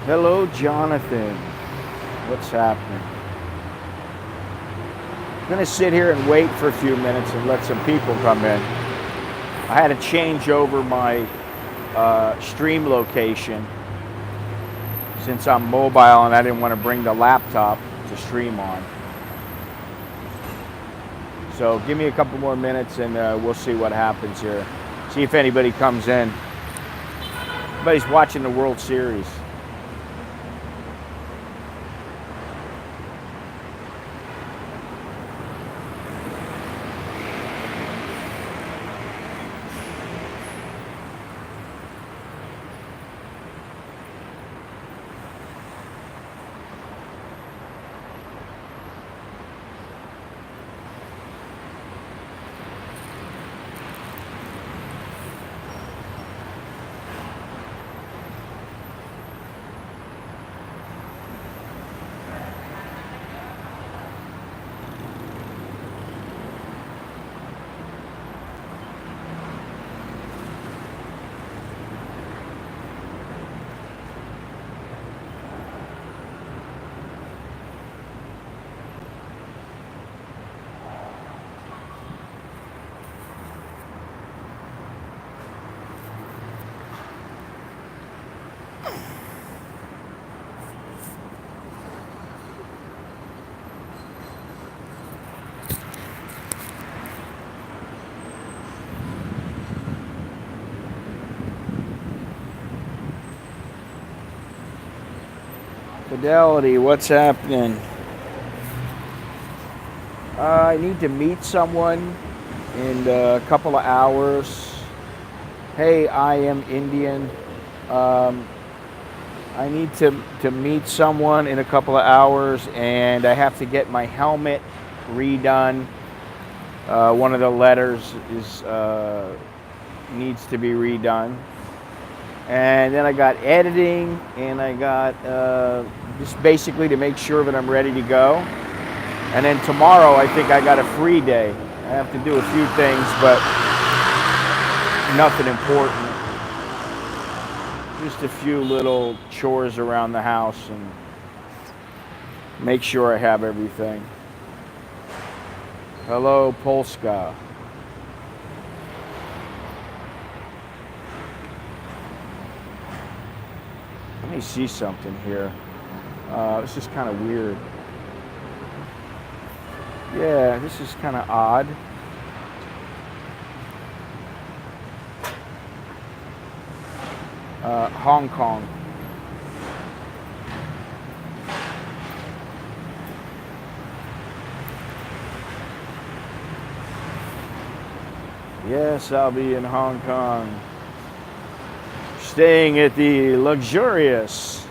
Hello, Jonathan. What's happening? I'm going to sit here and wait for a few minutes and let some people come in. I had to change over my stream location since I'm mobile and I didn't want to bring the laptop to stream on. So give me a couple more minutes and we'll see what happens here. See if anybody comes in. Everybody's watching the World Series. Fidelity, what's happening? I need to meet someone in a couple of hours. Hey, I am Indian. I need to meet someone in a couple of hours and I have to get my helmet redone. One of the letters needs to be redone. And then I got editing, and I got just basically to make sure that I'm ready to go. And then tomorrow, I think I got a free day. I have to do a few things, but nothing important. Just a few little chores around the house and make sure I have everything. Hello, Polska. Let me see something here. This is kind of weird. Yeah, this is kind of odd. Hong Kong. Yes, I'll be in Hong Kong. Staying at the luxurious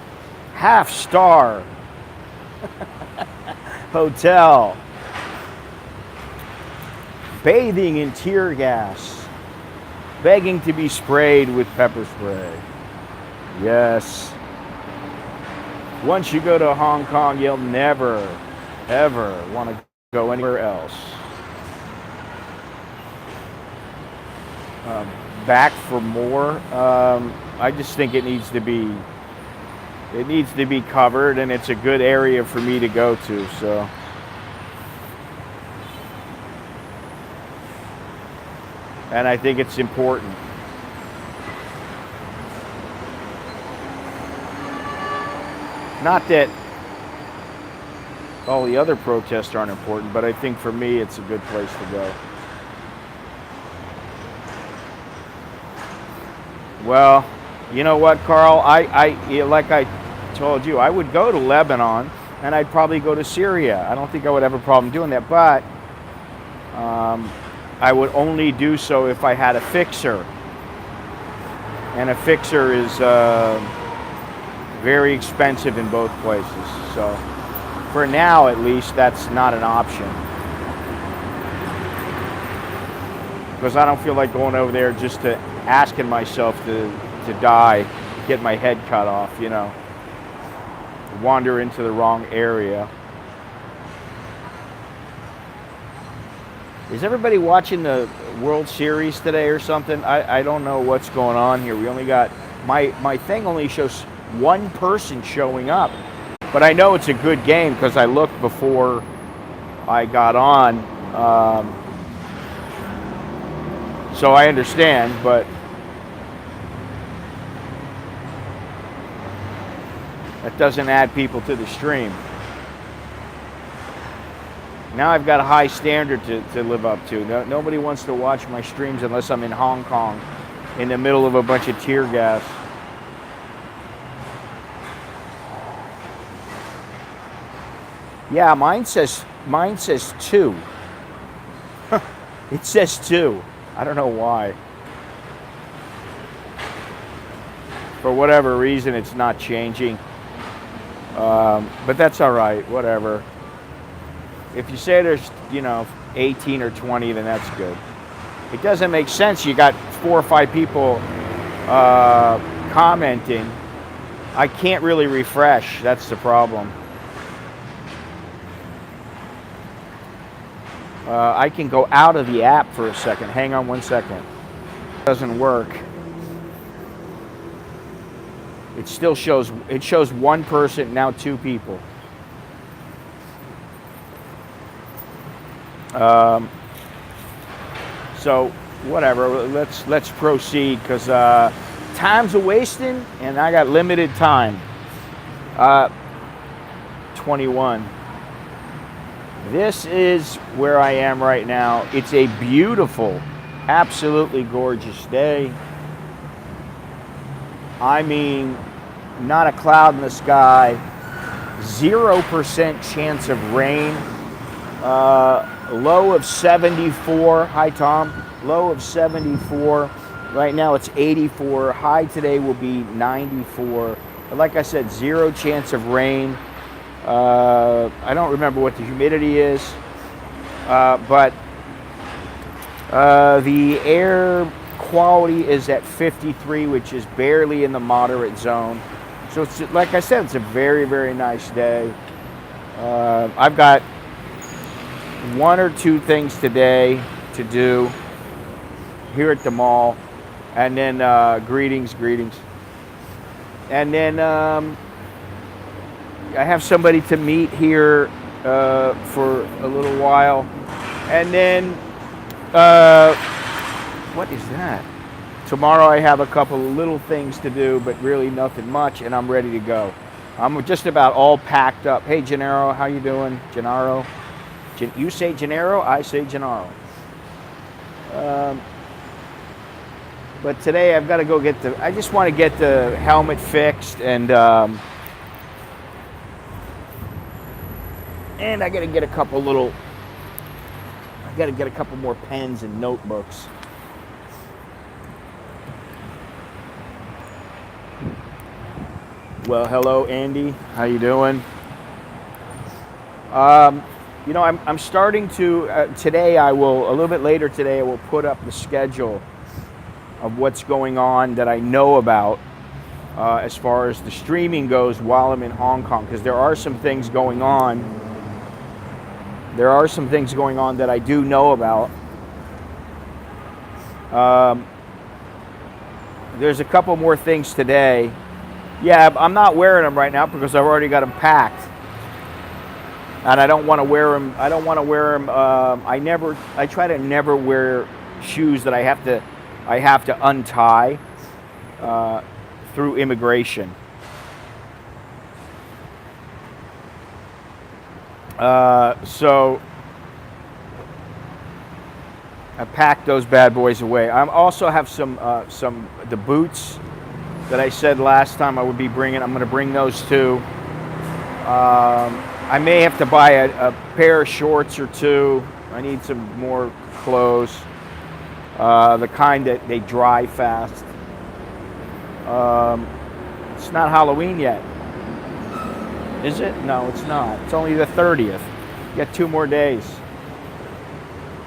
half-star hotel. Bathing in tear gas. Begging to be sprayed with pepper spray. Yes. Once you go to Hong Kong, you'll never, ever want to go anywhere else. Back for more. I just think it needs to be covered, and it's a good area for me to go to. So, and I think it's important. Not that all the other protests aren't important, but I think for me it's a good place to go. Well, you know what, Carl? I like I told you, I would go to Lebanon, and I'd probably go to Syria. I don't think I would have a problem doing that, but I would only do so if I had a fixer. And a fixer is very expensive in both places. So for now, at least, that's not an option. Because I don't feel like going over there just to asking myself to die, get my head cut off, you know, wander into the wrong area. Is everybody watching the World Series today or something? I don't know what's going on here. We only got, my thing only shows one person showing up. But I know it's a good game because I looked before I got on. So I understand, but that doesn't add people to the stream. Now I've got a high standard to live up to. Nobody wants to watch my streams unless I'm in Hong Kong in the middle of a bunch of tear gas. Yeah, mine says 2. It says 2. I don't know why. For whatever reason, it's not changing. But that's all right, whatever. If you say there's, 18 or 20, then that's good. It doesn't make sense. You got 4 or 5 people commenting. I can't really refresh. That's the problem. I can go out of the app for a second. Hang on one second. It doesn't work. It still shows, it shows 1 person, now 2 people. So whatever, let's proceed because time's a wasting and I got limited time. 21. This is where I am right now. It's a beautiful, absolutely gorgeous day. I mean, not a cloud in the sky, 0% chance of rain, low of 74. Hi, Tom. Low of 74. Right now it's 84. High today will be 94. But like I said, 0 chance of rain. I don't remember what the humidity is, but the air quality is at 53, which is barely in the moderate zone. So it's, like I said, it's a very, very nice day. I've got 1 or 2 things today to do here at the mall, and then greetings. And then I have somebody to meet here for a little while, and then what is that? Tomorrow I have a couple of little things to do, but really nothing much, and I'm ready to go. I'm just about all packed up. Hey, Gennaro, how you doing? Gennaro? You say Gennaro, I say Gennaro. But today I've got to go get I just want to get the helmet fixed, and I got to get a couple more pens and notebooks. Well, hello, Andy. How you doing? I'm starting to, today a little bit later today, I will put up the schedule of what's going on that I know about as far as the streaming goes while I'm in Hong Kong, because there are some things going on. There are some things going on that I do know about. There's a couple more things today. Yeah, I'm not wearing them right now because I've already got them packed, and I don't want to wear them. I try to never wear shoes that I have to untie through immigration. So I packed those bad boys away. I also have the boots that I said last time I would be bringing. I'm going to bring those too. I may have to buy a pair of shorts or 2. I need some more clothes, the kind that they dry fast. It's not Halloween yet. Is it? No, it's not. It's only the 30th. You got 2 more days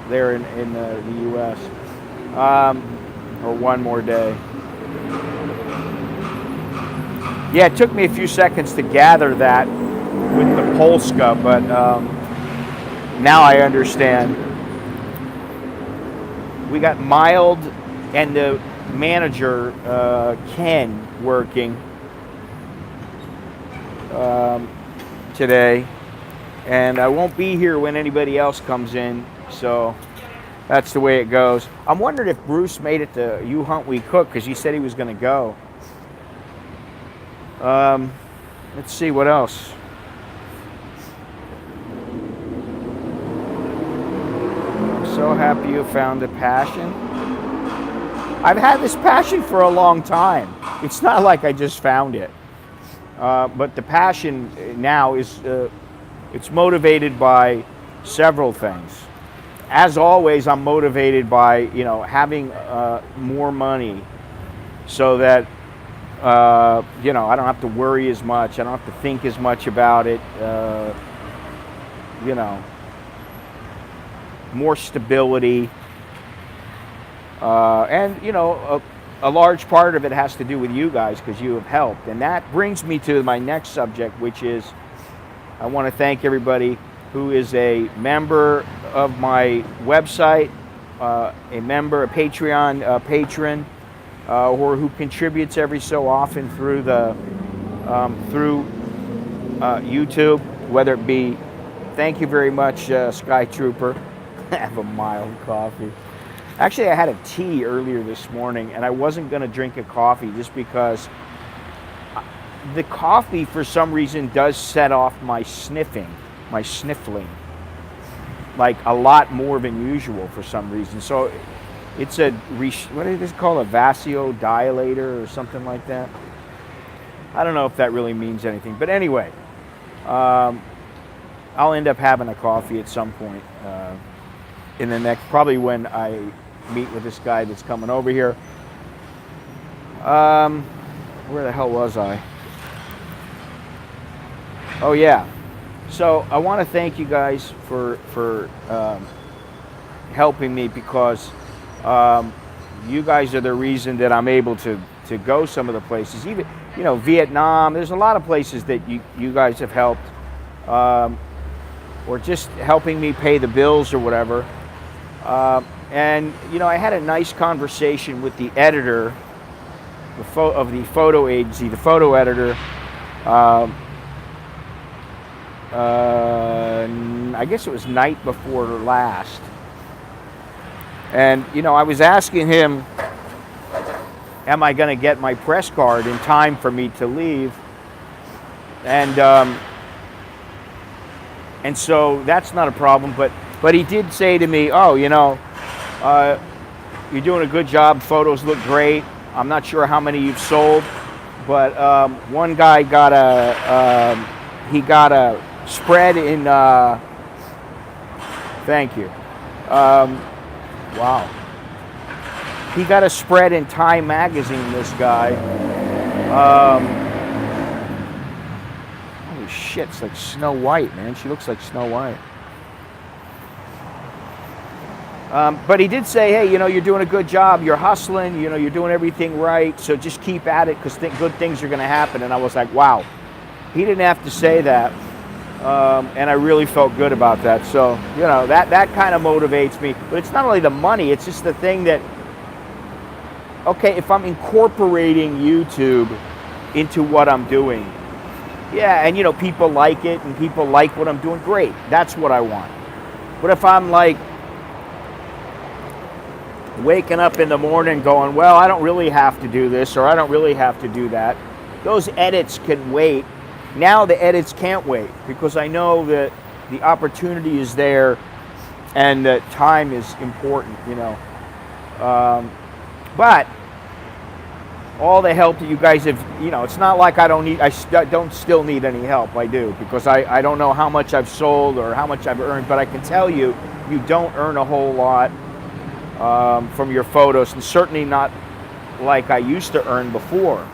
there in the U.S. Or 1 more day. Yeah, it took me a few seconds to gather that with the Polska, but now I understand. We got Mild and the manager, Ken, working. today, and I won't be here when anybody else comes in, so that's the way it goes. I'm wondering if Bruce made it to You Hunt We Cook, because he said he was going to go. Let's see what else. I'm so happy you found a passion. I've had this passion for a long time. It's not like I just found it. But the passion now is, it's motivated by several things. As always, I'm motivated by, having more money so that, I don't have to worry as much. I don't have to think as much about it. More stability. And, a large part of it has to do with you guys, because you have helped. And that brings me to my next subject, which is I want to thank everybody who is a member of my website, a Patreon patron, or who contributes every so often through the YouTube, whether it be, thank you very much, Sky Trooper. Have a mild coffee. Actually, I had a tea earlier this morning, and I wasn't going to drink a coffee just because the coffee, for some reason, does set off my sniffling, like a lot more than usual for some reason. So it's what is this called? A vasodilator or something like that. I don't know if that really means anything, but anyway, I'll end up having a coffee at some point in the next, probably when I meet with this guy that's coming over here. Where the hell was I? Oh yeah. So I want to thank you guys for helping me, because you guys are the reason that I'm able to go some of the places. Even Vietnam. There's a lot of places that you guys have helped, or just helping me pay the bills or whatever. And I had a nice conversation with the editor of the photo agency, the photo editor. I guess it was night before last. And I was asking him, am I going to get my press card in time for me to leave? And so that's not a problem. But he did say to me, oh, you're doing a good job. Photos look great. I'm not sure how many you've sold, but one guy got a spread in. Thank you. Wow. He got a spread in Time magazine. This guy. Holy shit! It's like Snow White, man. She looks like Snow White. But he did say, hey, you're doing a good job. You're hustling. You're doing everything right. So just keep at it, because good things are going to happen. And I was like, wow. He didn't have to say that. And I really felt good about that. So, that kind of motivates me. But it's not only the money. It's just the thing that, okay, if I'm incorporating YouTube into what I'm doing, yeah, and, people like it and people like what I'm doing, great. That's what I want. But if I'm like, waking up in the morning going, well, I don't really have to do this, or I don't really have to do that. Those edits can wait. Now the edits can't wait, because I know that the opportunity is there and that time is important, But all the help that you guys have, it's not like I don't still need any help. I do, because I don't know how much I've sold or how much I've earned, but I can tell you, you don't earn a whole lot from your photos, and certainly not like I used to earn before.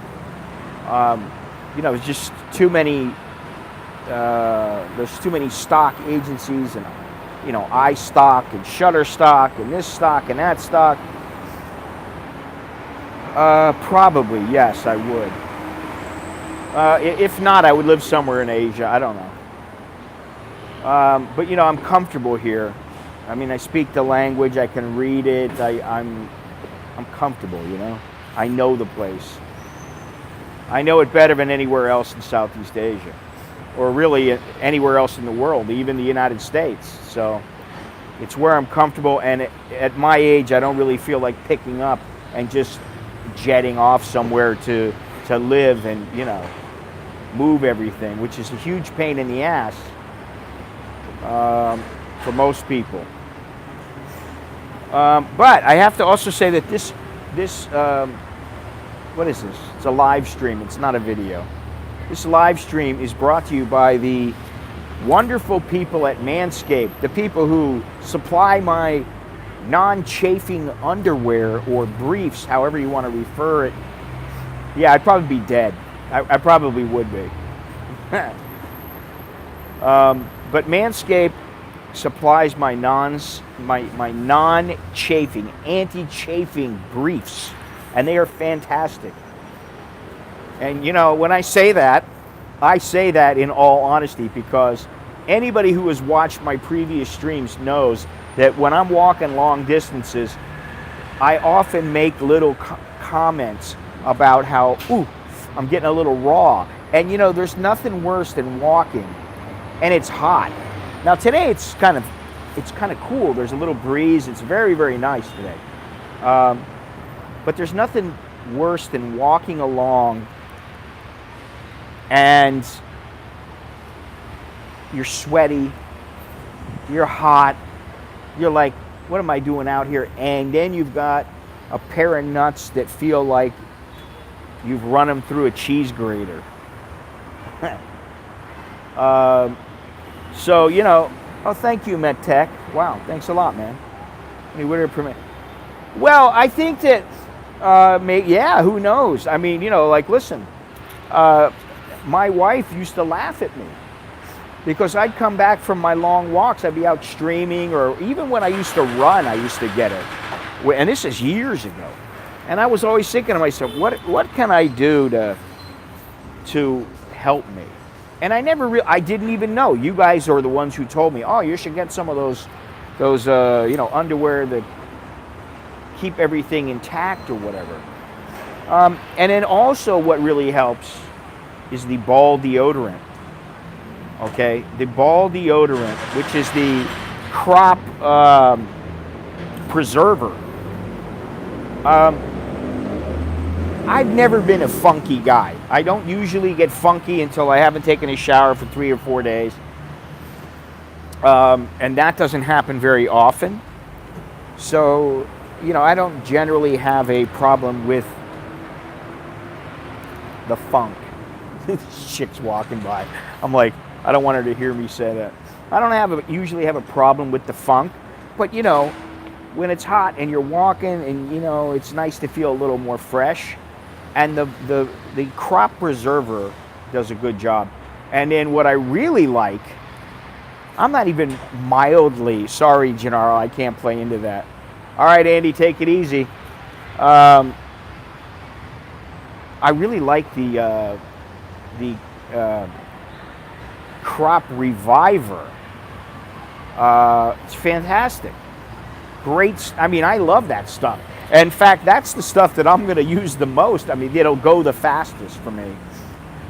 It's just too many. There's too many stock agencies, and iStock and Shutterstock and this stock and that stock. Probably yes, I would. If not, I would live somewhere in Asia. I don't know. But I'm comfortable here. I mean, I speak the language, I can read it, I'm comfortable, I know the place. I know it better than anywhere else in Southeast Asia, or really anywhere else in the world, even the United States. So it's where I'm comfortable, and at my age, I don't really feel like picking up and just jetting off somewhere to live and, you know, move everything, which is a huge pain in the ass for most people. But I have to also say that this what is this? It's a live stream. It's not a video. This live stream is brought to you by the wonderful people at Manscaped, the people who supply my non-chafing underwear or briefs, however you want to refer it. Yeah, I'd probably be dead. I probably would be. But Manscaped supplies my non-chafing, anti-chafing briefs, and they are fantastic. And you know, when I say that in all honesty, because anybody who has watched my previous streams knows that when I'm walking long distances, I often make little comments about how, ooh, I'm getting a little raw. And you know, there's nothing worse than walking and it's hot. Now today it's kind of cool. There's a little breeze. It's very, very nice today. But there's nothing worse than walking along and you're sweaty, you're hot, you're like, what am I doing out here? And then you've got a pair of nuts that feel like you've run them through a cheese grater. So, you know, oh, thank you, MedTech. Wow, thanks a lot, man. Well, I think that, yeah, who knows? I mean, you know, like, listen, my wife used to laugh at me because I'd come back from my long walks. I'd be out streaming, or even when I used to run, I used to get it. And this is years ago. And I was always thinking to myself, what can I do to help me? And I didn't even know. You guys are the ones who told me, oh, you should get some of those you know, underwear that keep everything intact or whatever. And then also what really helps is the ball deodorant. Okay, the ball deodorant, which is the crop preserver. I've never been a funky guy. I don't usually get funky until I haven't taken a shower for 3 or 4 days. And that doesn't happen very often. So, you know, I don't generally have a problem with the funk. This chick's walking by. I'm like, I don't want her to hear me say that. I don't usually have a problem with the funk, but you know, when it's hot and you're walking and you know, it's nice to feel a little more fresh. And the crop preserver does a good job. And then what I really like, I'm not even mildly, sorry, Gennaro, I can't play into that. All right, Andy, take it easy. I really like the crop reviver. It's fantastic. Great. I mean, I love that stuff. In fact, that's the stuff that I'm going to use the most. I mean, it'll go the fastest for me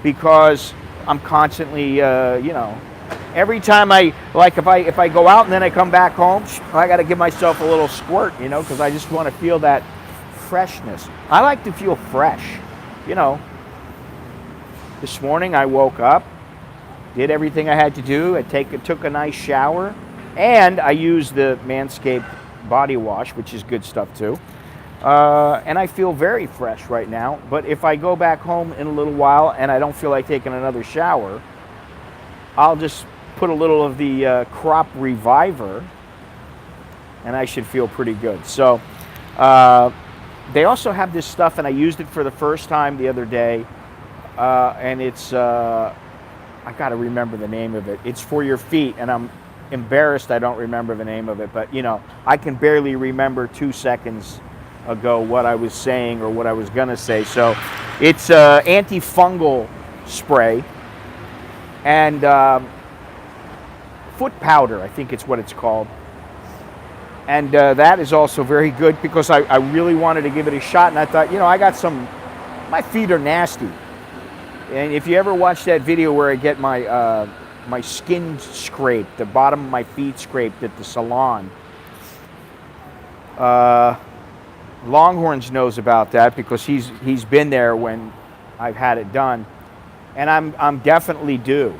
because I'm constantly, you know, every time if I go out and then I come back home, I got to give myself a little squirt, you know, because I just want to feel that freshness. I like to feel fresh, you know. This morning I woke up, did everything I had to do. I took a nice shower, and I used the Manscaped body wash, which is good stuff too. And I feel very fresh right now. But if I go back home in a little while and I don't feel like taking another shower, I'll just put a little of the crop reviver, and I should feel pretty good. So they also have this stuff, and I used it for the first time the other day, and it's I got to remember the name of it. It's for your feet, and I'm embarrassed I don't remember the name of it, but you know, I can barely remember 2 seconds ago what I was saying or what I was gonna say. So it's antifungal spray and foot powder, I think it's what it's called. And that is also very good because I really wanted to give it a shot, and I thought, you know, my feet are nasty. And if you ever watch that video where I get my my skin scraped, the bottom of my feet scraped at the salon, Longhorns knows about that because he's been there when I've had it done, and I'm definitely due.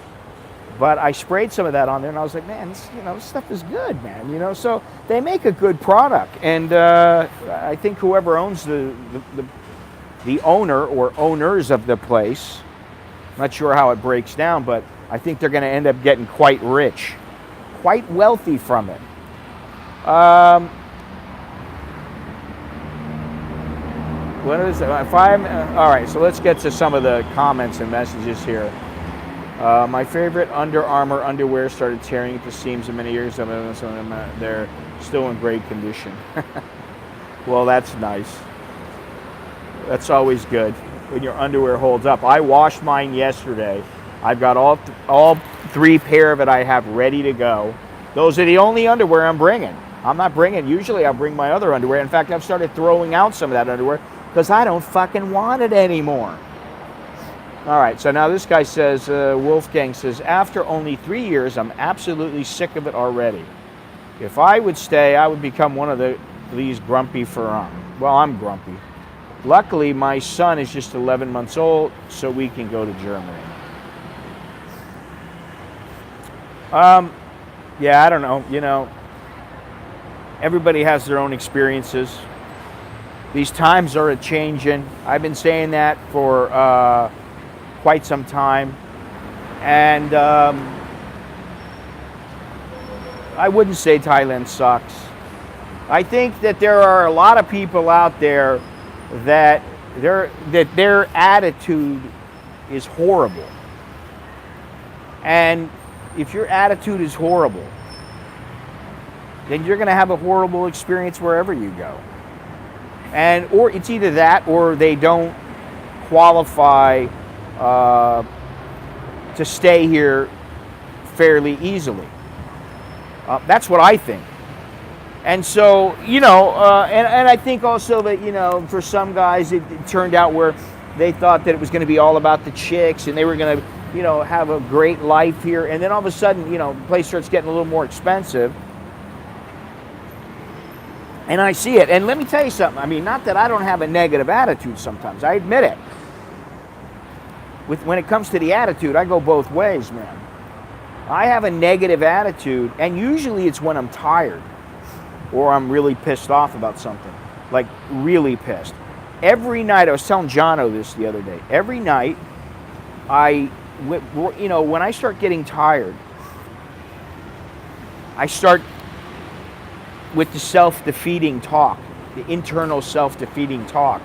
But I sprayed some of that on there, and I was like, man, this, this stuff is good, man. So they make a good product, and I think whoever owns the owner or owners of the place, I'm not sure how it breaks down, but I think they're going to end up getting quite rich, quite wealthy from it. What is it? All right, so let's get to some of the comments and messages here. My favorite Under Armour underwear started tearing at the seams in many years. Some of them, they're still in great condition. Well, that's nice. That's always good when your underwear holds up. I washed mine yesterday. I've got all 3 pair that I have ready to go. Those are the only underwear I'm bringing. I'm not bringing, usually I bring my other underwear. In fact, I've started throwing out some of that underwear because I don't fucking want it anymore. All right, so now this guy says, Wolfgang says, after only 3 years, I'm absolutely sick of it already. If I would stay, I would become one of these grumpy Ferrari. Well, I'm grumpy. Luckily, my son is just 11 months old, so we can go to Germany. Yeah, I don't know. Everybody has their own experiences. These times are a-changing. I've been saying that for quite some time. And I wouldn't say Thailand sucks. I think that there are a lot of people out there that their attitude is horrible. And if your attitude is horrible, then you're going to have a horrible experience wherever you go. Or it's either that or they don't qualify to stay here fairly easily. That's what I think. And so, and I think also that, for some guys, it turned out where they thought that it was going to be all about the chicks and they were going to, have a great life here. And then all of a sudden, the place starts getting a little more expensive. And I see it. And let me tell you something. I mean, not that I don't have a negative attitude sometimes. I admit it. When it comes to the attitude, I go both ways, man. I have a negative attitude, and usually it's when I'm tired or I'm really pissed off about something. Like, really pissed. Every night, I was telling Jono this the other day. Every night, when I start getting tired, I start with the self-defeating talk, the internal self-defeating talk.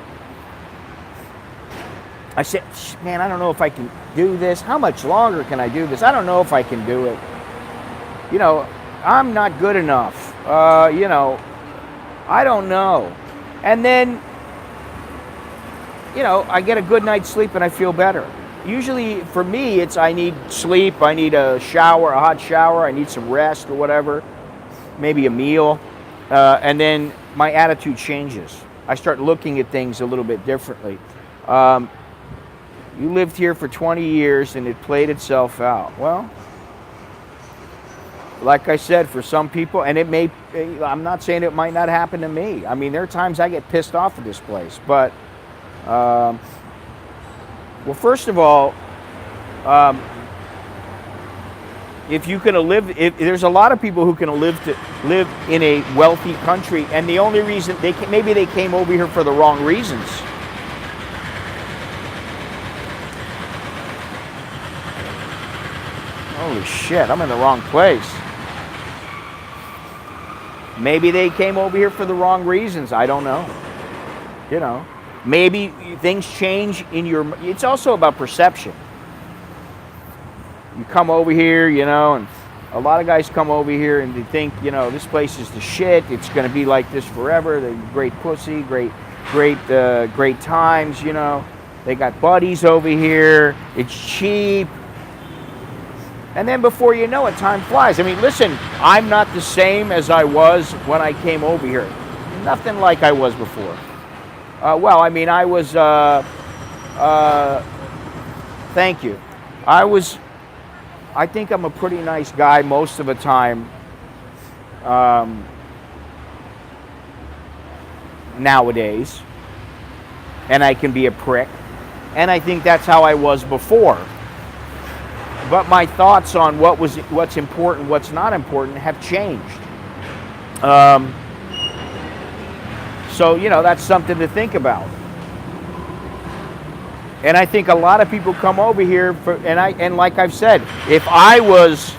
I said, man, I don't know if I can do this. How much longer can I do this? I don't know if I can do it. I'm not good enough. I don't know. And then, I get a good night's sleep and I feel better. Usually for me, I need sleep, I need a shower, a hot shower, I need some rest or whatever, maybe a meal. And then my attitude changes. I start looking at things a little bit differently. You lived here for 20 years and it played itself out. Well, like I said, for some people, and I'm not saying it might not happen to me. I mean, there are times I get pissed off at this place. But, well, first of all, if there's a lot of people who can live in a wealthy country, and the only reason maybe they came over here for the wrong reasons. Holy shit, I'm in the wrong place. Maybe they came over here for the wrong reasons. I don't know. Maybe things change it's also about perception. You come over here, and a lot of guys come over here and they think, this place is the shit. It's going to be like this forever. They're great pussy, great times, They got buddies over here. It's cheap. And then before you know it, time flies. I mean, listen, I'm not the same as I was when I came over here. Nothing like I was before. I was, Thank you. I think I'm a pretty nice guy most of the time. Nowadays, and I can be a prick, and I think that's how I was before. But my thoughts on what's important, what's not important, have changed. So that's something to think about. And I think a lot of people come over here and like I've said, if I was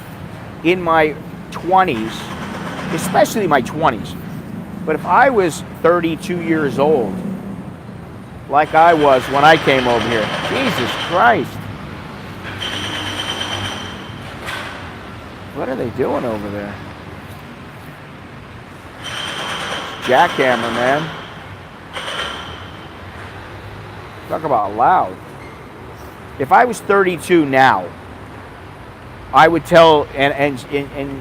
in my 20s, especially my 20s, but if I was 32 years old, like I was when I came over here, Jesus Christ. What are they doing over there? Jackhammer, man. Talk about loud. If I was 32 now, I would tell, and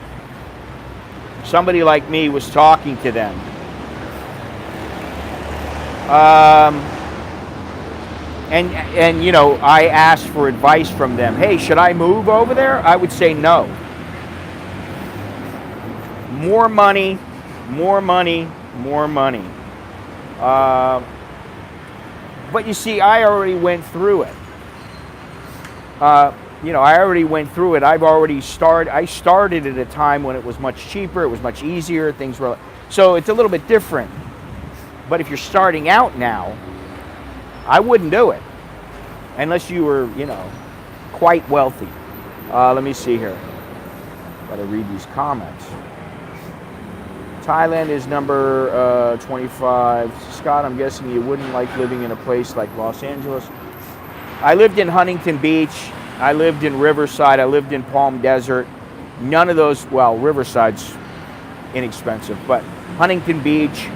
somebody like me was talking to them. I asked for advice from them. Hey, should I move over there? I would say no. More money, more money, more money. But you see, I already went through it. I already went through it. I started at a time when it was much cheaper, it was much easier, things were, so it's a little bit different. But if you're starting out now, I wouldn't do it unless you were, quite wealthy. Let me see here. Gotta read these comments. Thailand is number 25. Scott, I'm guessing you wouldn't like living in a place like Los Angeles. I lived in Huntington Beach. I lived in Riverside. I lived in Palm Desert. None of those, well, Riverside's inexpensive, but Huntington Beach,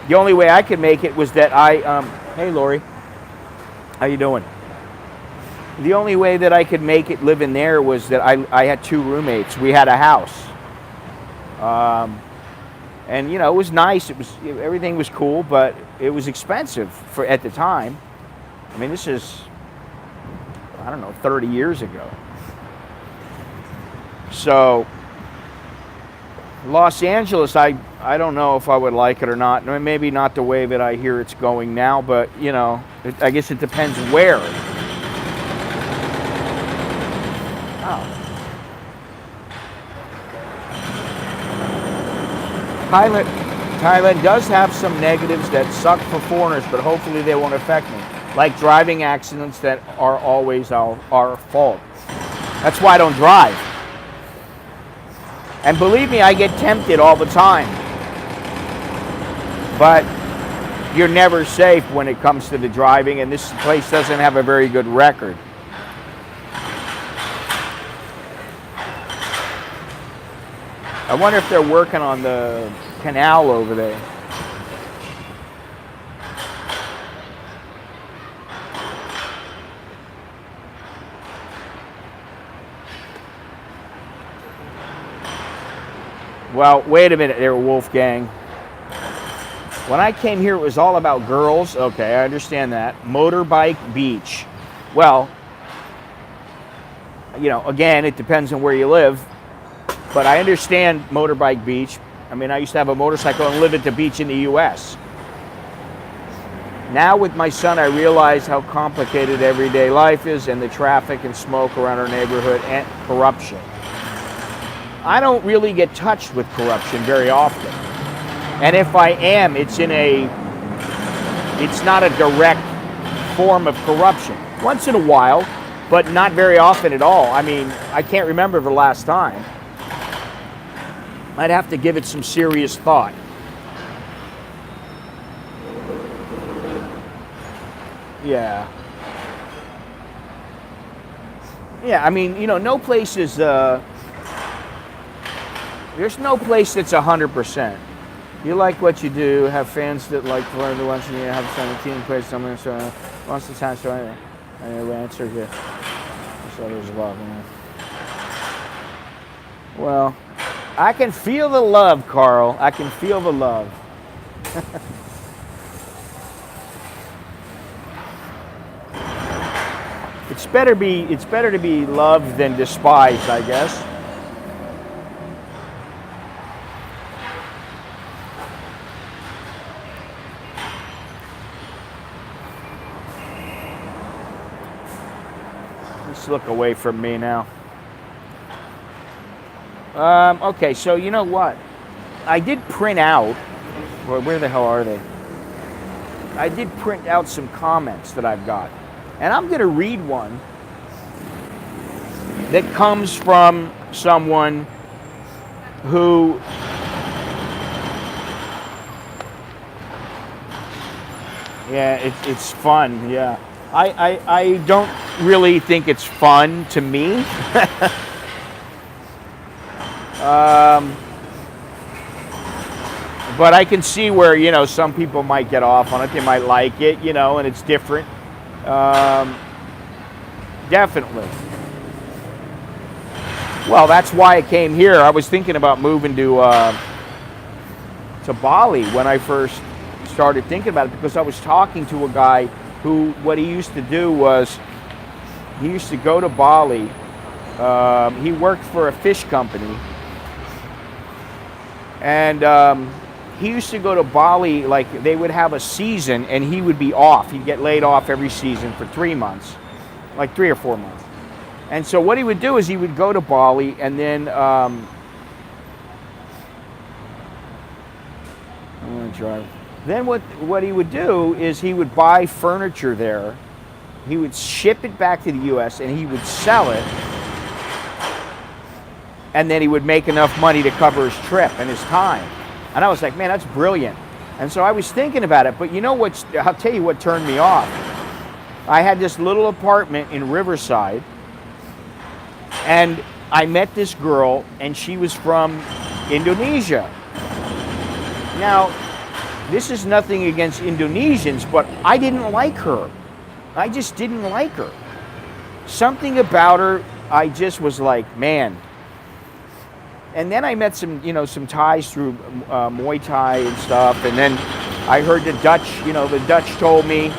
the only way I could make it was that hey Lori, how you doing? The only way that I could make it living there was that I had two roommates. We had a house. And it was nice. Everything was cool, but it was expensive at the time. I mean, this is, 30 years ago. So Los Angeles, I don't know if I would like it or not. Maybe not the way that I hear it's going now, but I guess it depends where. Thailand does have some negatives that suck for foreigners, but hopefully they won't affect me. Like driving accidents that are always our fault. That's why I don't drive. And believe me, I get tempted all the time. But you're never safe when it comes to the driving, and this place doesn't have a very good record. I wonder if they're working on the canal over there. Well, wait a minute there, Wolfgang. When I came here, it was all about girls. Okay, I understand that. Motorbike beach. Well, again, it depends on where you live. But I understand motorbike beach. I mean, I used to have a motorcycle and live at the beach in the U.S. Now with my son, I realize how complicated everyday life is and the traffic and smoke around our neighborhood and corruption. I don't really get touched with corruption very often. And if I am, it's not a direct form of corruption. Once in a while, but not very often at all. I mean, I can't remember the last time. I'd have to give it some serious thought. Yeah. Yeah, I mean, no place is, there's no place that's 100%. You like what you do, have fans that like to learn the lunch, and you have some team plays something, so once the time started, and your answer here. So there's love, man. Well, I can feel the love, Carl. I can feel the love. It's better to be loved than despised, I guess. Let's look away from me now. Okay, so you know what? I did print out, where the hell are they? I did print out some comments that I've got. And I'm going to read one that comes from someone who it's fun, yeah. I don't really think it's fun to me. But I can see where, you know, some people might get off on it. They might like it, you know, and it's different. Definitely. Well, that's why I came here. I was thinking about moving to Bali when I first started thinking about it, because I was talking to a guy who, what he used to do was, he used to go to Bali. He worked for a fish company, and he used to go to Bali, like they would have a season and he would be off. He'd get laid off every season for 3 months, like 3 or 4 months. And so what he would do is he would go to Bali, and then I'm gonna drive. Then what he would do is he would buy furniture there. He would ship it back to the US and he would sell it. And then he would make enough money to cover his trip and his time. And I was like, man, that's brilliant. And so I was thinking about it, but you know what, I'll tell you what turned me off. I had this little apartment in Riverside, and I met this girl, and she was from Indonesia. Now, this is nothing against Indonesians, but I didn't like her. I just didn't like her. Something about her, I just was like, man. And then I met some, you know, some Thais through Muay Thai and stuff. And then I heard the Dutch, you know, the Dutch told me.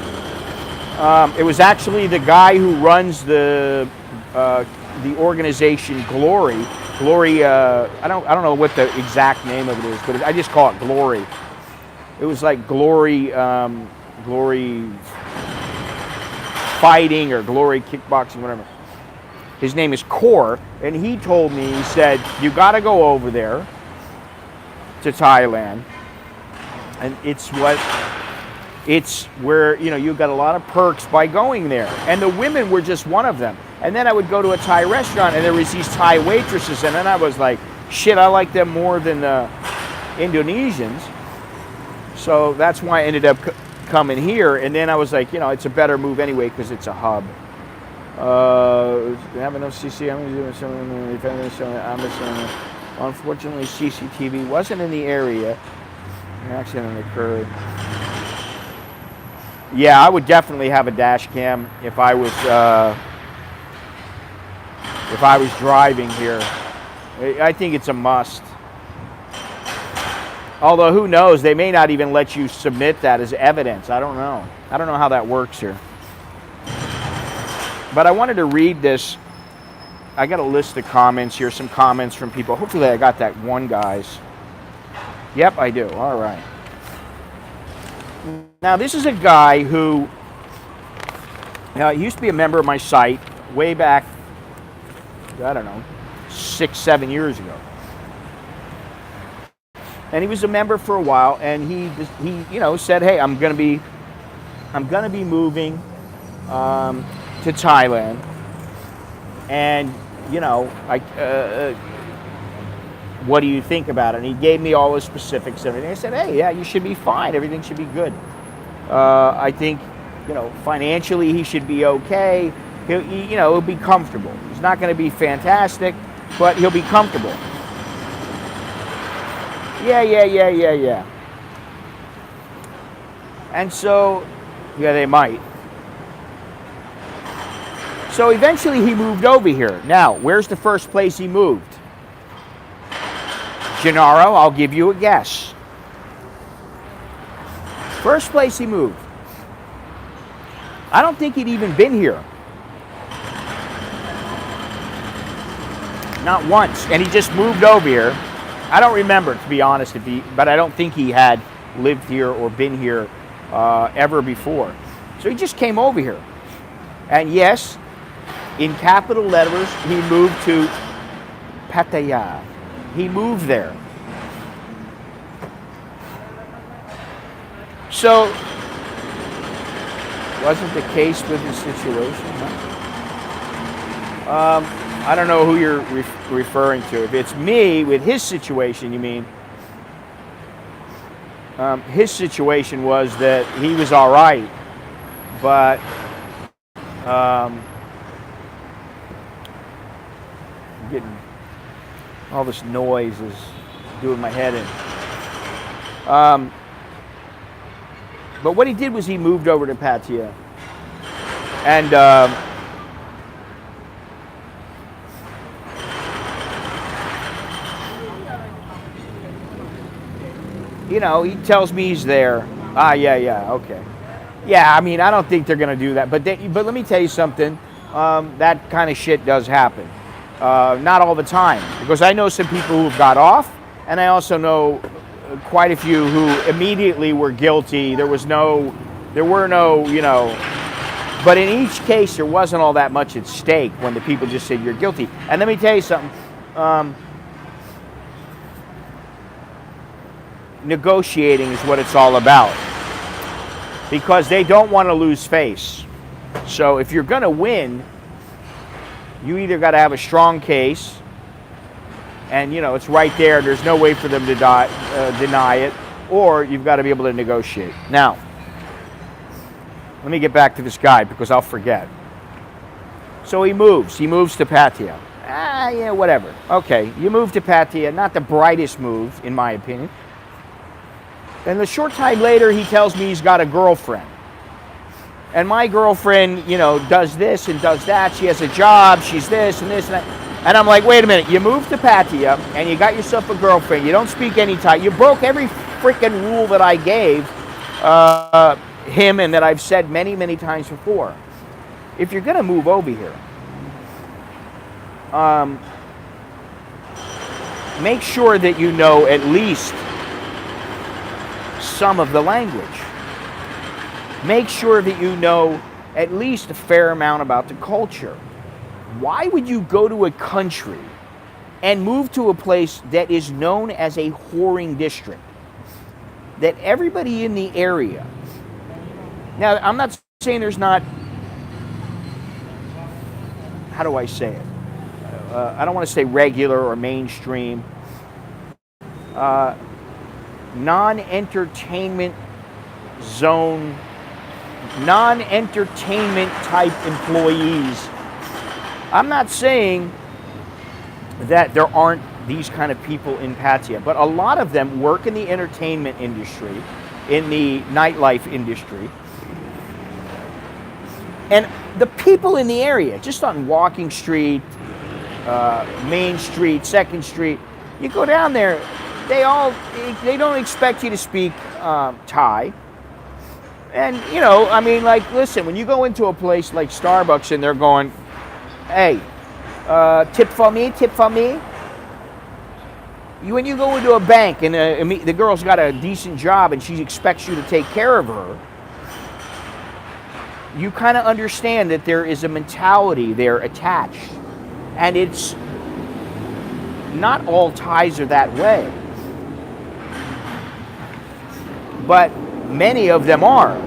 It was actually the guy who runs the organization Glory. Glory, I don't know what the exact name of it is, but I just call it Glory. It was like Glory, Glory Fighting or Glory Kickboxing, whatever. His name is Core, and he told me, he said, you got to go over there to Thailand, and it's where, you know, you got a lot of perks by going there. And the women were just one of them. And then I would go to a Thai restaurant, and there was these Thai waitresses, and then I was like, shit, I like them more than the Indonesians. So that's why I ended up coming here. And then I was like, you know, it's a better move anyway because it's a hub. Have enough CC. Unfortunately, CCTV wasn't in the area. An accident occurred. Yeah, I would definitely have a dash cam if I was driving here. I think it's a must. Although, who knows? They may not even let you submit that as evidence. I don't know. I don't know how that works here. But I wanted to read this. I got a list of comments here, some comments from people. Hopefully I got that one guy's. Yep, I do. All right. Now, this is a guy who used to be a member of my site way back, I don't know, 6-7 years ago. And he was a member for a while, and he you know, said, hey, I'm gonna be moving to Thailand, and you know, what do you think about it? And he gave me all the specifics and everything. I said, hey, yeah, you should be fine. Everything should be good. I think, you know, financially he should be okay. He'll be comfortable. He's not going to be fantastic, but he'll be comfortable. Yeah. And so, yeah, they might. So eventually he moved over here. Now, where's the first place he moved? Gennaro, I'll give you a guess. First place he moved. I don't think he'd even been here. not once. And he just moved over here. I don't remember, to be honest, but I don't think he had lived here or been here ever before. So he just came over here. And yes, in capital letters, he moved to Pattaya. He moved there. So, wasn't the case with the situation, huh? I don't know who you're referring to. If it's me with his situation, you mean? His situation was that he was all right, but getting all this noise is doing my head in. But what he did was he moved over to Pattaya, and you know, he tells me he's there. Yeah, okay. Yeah, I mean, I don't think they're going to do that. But let me tell you something. That kind of shit does happen. Not all the time. Because I know some people who've got off, and I also know quite a few who immediately were guilty. There were no, you know. But in each case, there wasn't all that much at stake when the people just said, you're guilty. And let me tell you something. Negotiating is what it's all about, because they don't want to lose face. So if you're going to win, you either got to have a strong case, and you know it's right there, there's no way for them to deny it, or you've got to be able to negotiate. Now, let me get back to this guy because I'll forget. So he moves to Pattaya. Yeah, whatever. Okay, you move to Pattaya, not the brightest move in my opinion. And a short time later, he tells me he's got a girlfriend. And my girlfriend, you know, does this and does that. She has a job. She's this and this and that. And I'm like, wait a minute. You moved to Pattaya and you got yourself a girlfriend. You don't speak any Thai. You broke every freaking rule that I gave him and that I've said many, many times before. If you're going to move over here, make sure that you know at least some of the language. Make sure that you know at least a fair amount about the culture. Why would you go to a country and move to a place that is known as a whoring district? That everybody in the area, now I'm not saying there's not, how do I say it? I don't want to say regular or mainstream. Non-entertainment zone, non-entertainment type employees. I'm not saying that there aren't these kind of people in Pattaya, but a lot of them work in the entertainment industry, in the nightlife industry. And the people in the area, just on Walking Street, Main Street, 2nd Street, you go down there, they don't expect you to speak Thai. And, you know, I mean, like, listen, when you go into a place like Starbucks and they're going, hey, tip for me, tip for me. When you go into a bank and the girl's got a decent job and she expects you to take care of her, you kind of understand that there is a mentality there attached. And it's not all Thais are that way. But many of them are.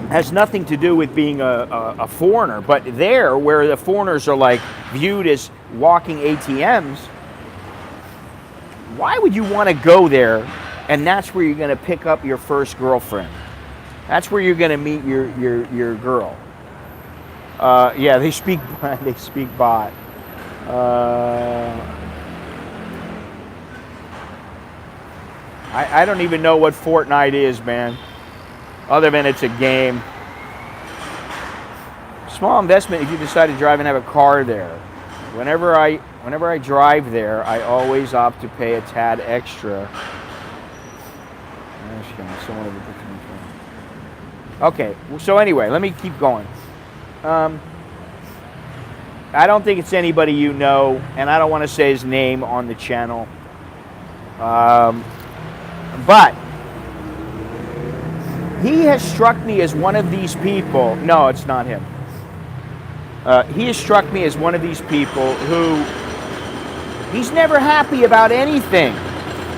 Has nothing to do with being a foreigner, but there, where the foreigners are like viewed as walking ATMs, why would you want to go there? And that's where you're going to pick up your first girlfriend. That's where you're going to meet your girl. Yeah, they speak bot. I don't even know what Fortnite is, man. Other than it's a game. Small investment if you decide to drive and have a car there. Whenever I drive there, I always opt to pay a tad extra. Okay, so anyway, let me keep going. I don't think it's anybody you know, and I don't want to say his name on the channel. But he has struck me as one of these people. No, it's not him. He has struck me as one of these people who he's never happy about anything.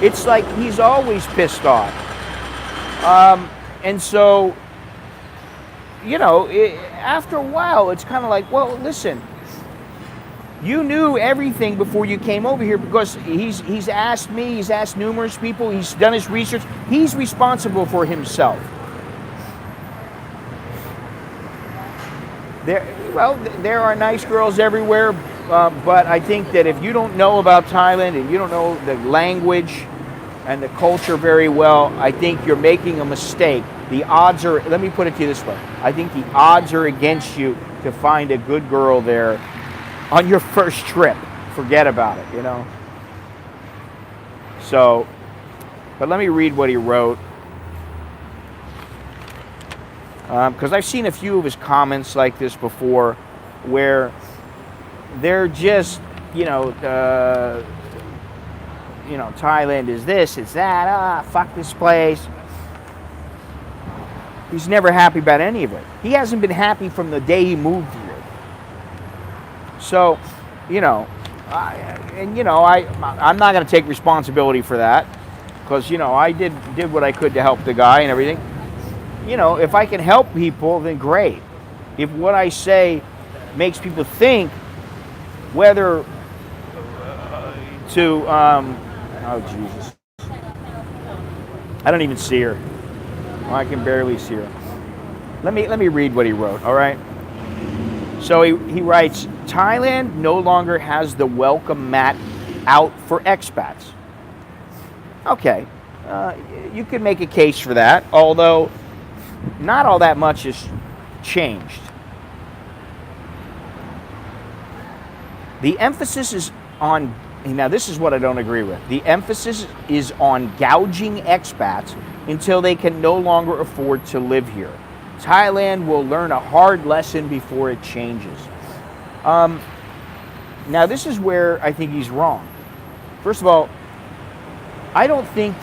It's like he's always pissed off. And so, you know, after a while, it's kind of like, well, listen, you knew everything before you came over here, because he's asked me, he's asked numerous people, he's done his research. He's responsible for himself. There are nice girls everywhere, but I think that if you don't know about Thailand and you don't know the language and the culture very well, I think you're making a mistake. The odds are, let me put it to you this way, I think the odds are against you to find a good girl there on your first trip. Forget about it, you know. So, but let me read what he wrote. Because I've seen a few of his comments like this before, where they're just, Thailand is this, it's that, fuck this place. He's never happy about any of it. He hasn't been happy from the day he moved here. So, I'm not going to take responsibility for that, because, I did what I could to help the guy and everything. If I can help people, then great. If what I say makes people think whether oh Jesus, I don't even see her. Well, I can barely see her. Let me read what he wrote. All right. So he writes, Thailand no longer has the welcome mat out for expats. Okay, you could make a case for that, although not all that much has changed. The emphasis is on, now this is what I don't agree with. The emphasis is on gouging expats until they can no longer afford to live here. Thailand will learn a hard lesson before it changes. Now this is where I think he's wrong. First of all, I don't think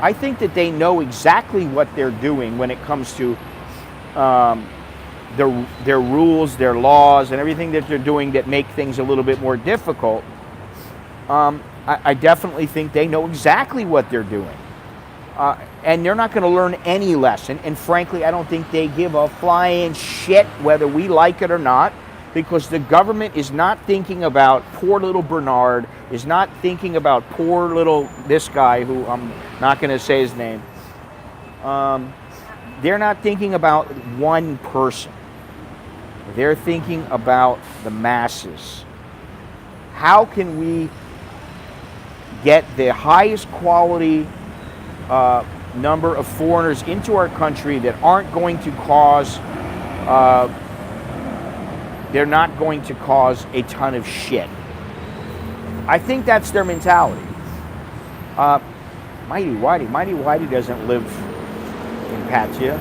I think that they know exactly what they're doing when it comes to their rules, their laws, and everything that they're doing that make things a little bit more difficult. I definitely think they know exactly what they're doing. And they're not going to learn any lesson. And frankly, I don't think they give a flying shit whether we like it or not, because the government is not thinking about poor little Bernard, is not thinking about poor little this guy who I'm not going to say his name. They're not thinking about one person. They're thinking about the masses. How can we get the highest quality number of foreigners into our country that aren't going to cause, they're not going to cause a ton of shit. I think that's their mentality. Mighty Whitey doesn't live in Pattaya.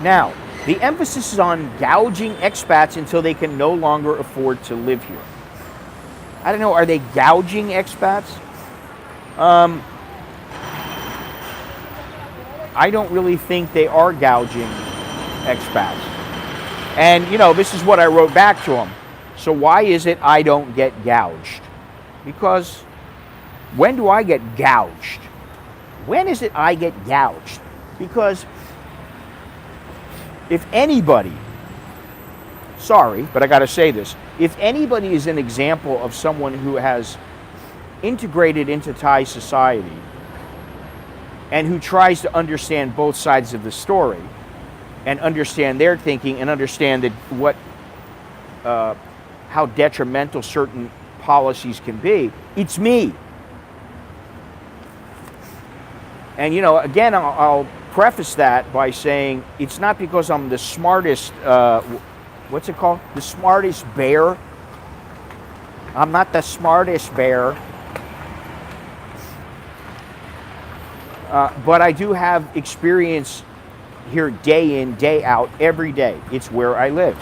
Now, the emphasis is on gouging expats until they can no longer afford to live here. I don't know, are they gouging expats? I don't really think they are gouging expats. And, this is what I wrote back to him. So why is it I don't get gouged? Because when do I get gouged? When is it I get gouged? Because if anybody, sorry, but I got to say this, if anybody is an example of someone who has integrated into Thai society and who tries to understand both sides of the story and understand their thinking and understand that how detrimental certain policies can be, it's me. And again, I'll preface that by saying it's not because I'm the smartest, what's it called? The smartest bear. I'm not the smartest bear. But I do have experience here day in, day out, every day. It's where I live.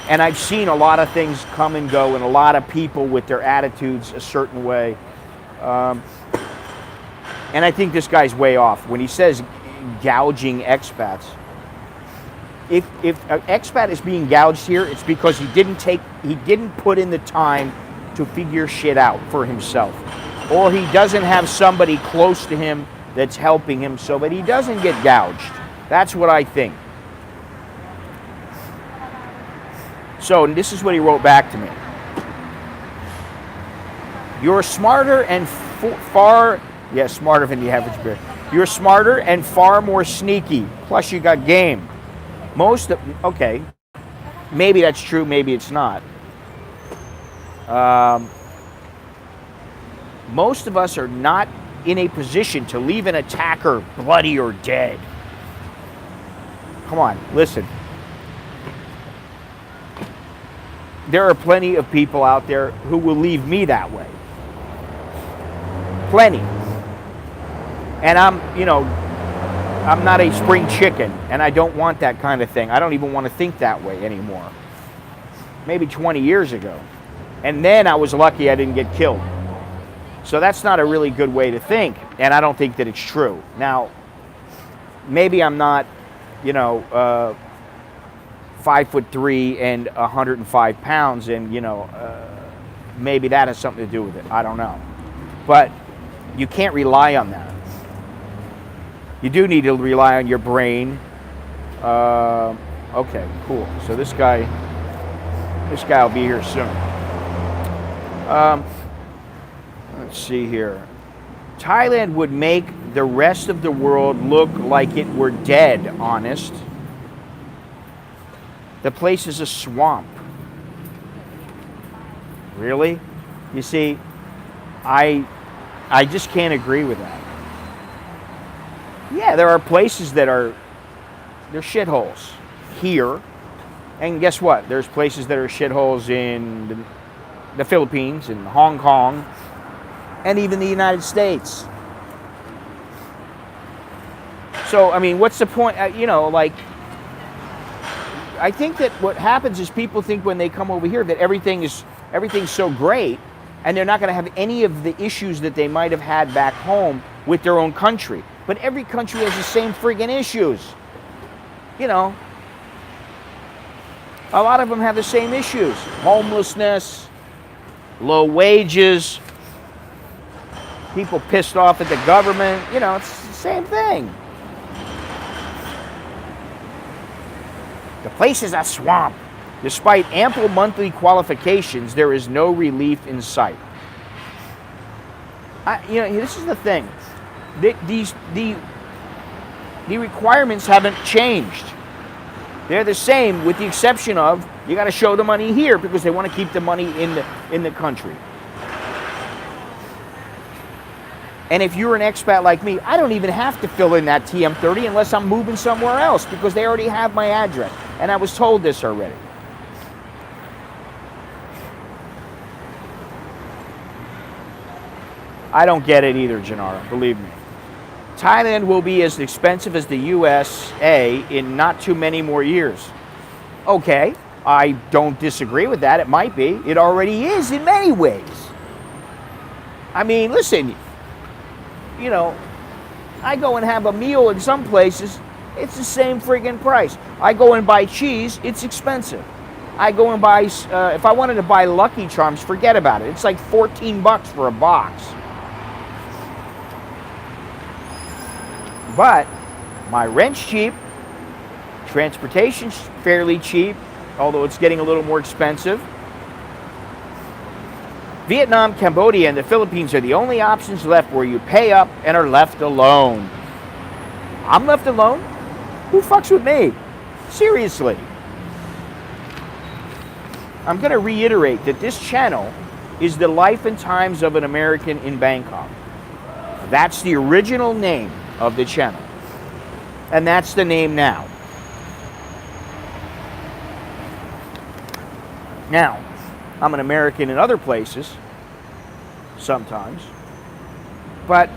And I've seen a lot of things come and go, and a lot of people with their attitudes a certain way. And I think this guy's way off. When he says gouging expats, if an expat is being gouged here, it's because he didn't put in the time to figure shit out for himself. Or he doesn't have somebody close to him that's helping him so that he doesn't get gouged. That's what I think. So this is what he wrote back to me. You're smarter and smarter than the average bear. You're smarter and far more sneaky. Plus you got game. Okay, maybe that's true, maybe it's not. Most of us are not in a position to leave an attacker bloody or dead. Come on, listen. There are plenty of people out there who will leave me that way. Plenty. And I'm not a spring chicken, and I don't want that kind of thing. I don't even want to think that way anymore. Maybe 20 years ago. And then I was lucky I didn't get killed. So that's not a really good way to think, and I don't think that it's true. Now, maybe I'm not, 5'3" and 105 pounds, and maybe that has something to do with it. I don't know. But you can't rely on that. You do need to rely on your brain. Okay, cool. So this guy will be here soon. Let's see here. Thailand would make the rest of the world look like it were dead, honest. The place is a swamp. Really? You see, I just can't agree with that. Yeah, there are places they're shitholes here. And guess what? There's places that are shitholes in the Philippines and Hong Kong and even the United States. So, I mean, what's the point? I think that what happens is people think when they come over here that everything's so great, and they're not going to have any of the issues that they might have had back home with their own country. But every country has the same friggin' issues. A lot of them have the same issues. Homelessness, low wages, people pissed off at the government. It's the same thing. The place is a swamp. Despite ample monthly qualifications, there is no relief in sight. This is the thing. The requirements haven't changed. They're the same, with the exception of you got to show the money here because they want to keep the money in the country. And if you're an expat like me, I don't even have to fill in that TM30 unless I'm moving somewhere else because they already have my address. And I was told this already. I don't get it either, Gennaro, believe me. Thailand will be as expensive as the USA in not too many more years. Okay, I don't disagree with that. It might be. It already is in many ways. I mean, listen, I go and have a meal in some places, it's the same friggin' price. I go and buy cheese, it's expensive. I go and buy, if I wanted to buy Lucky Charms, forget about it. It's like $14 for a box. But my rent's cheap, transportation's fairly cheap, although it's getting a little more expensive. Vietnam, Cambodia, and the Philippines are the only options left where you pay up and are left alone. I'm left alone? Who fucks with me? Seriously. I'm going to reiterate that this channel is the life and times of an American in Bangkok. That's the original name of the channel. And that's the name now. Now, I'm an American in other places, sometimes, but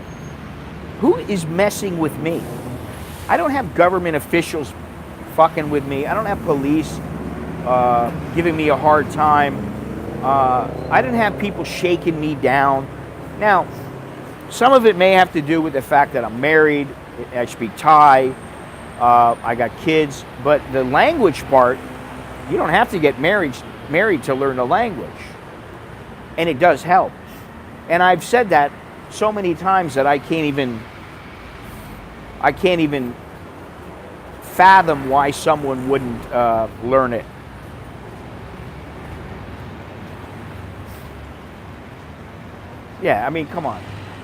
who is messing with me? I don't have government officials fucking with me. I don't have police giving me a hard time. I didn't have people shaking me down. Now, some of it may have to do with the fact that I'm married, I speak Thai, I got kids, but the language part, you don't have to get married to learn the language. And it does help. And I've said that so many times that I can't even fathom why someone wouldn't learn it. Yeah, I mean, come on.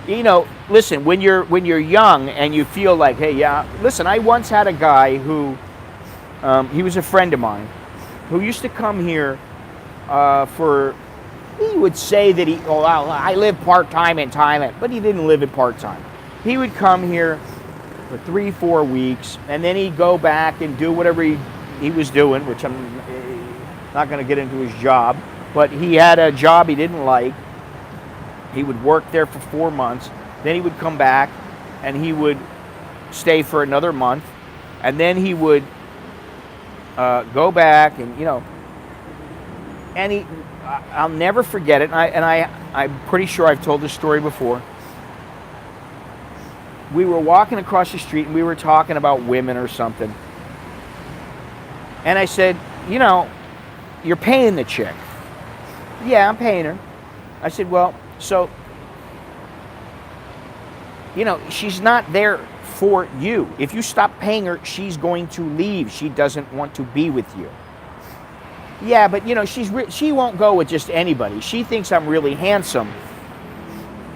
You know, listen, when you're young and you feel like, hey, yeah, listen, I once had a guy who, he was a friend of mine, who used to come here he would say that I live part-time in Thailand, but he didn't live it part-time. He would come here for 3-4 weeks, and then he'd go back and do whatever he was doing, which I'm not going to get into his job, but he had a job he didn't like. He would work there for 4 months, then he would come back and he would stay for another month, and then he would go back and, you know, and I'll never forget it, and I'm pretty sure I've told this story before. We were walking across the street and we were talking about women or something, and I said, you know, you're paying the chick. Yeah, I'm paying her. I said, well, so, you know, she's not there for you. If you stop paying her, she's going to leave. She doesn't want to be with you. Yeah, but, you know, she won't go with just anybody. She thinks I'm really handsome.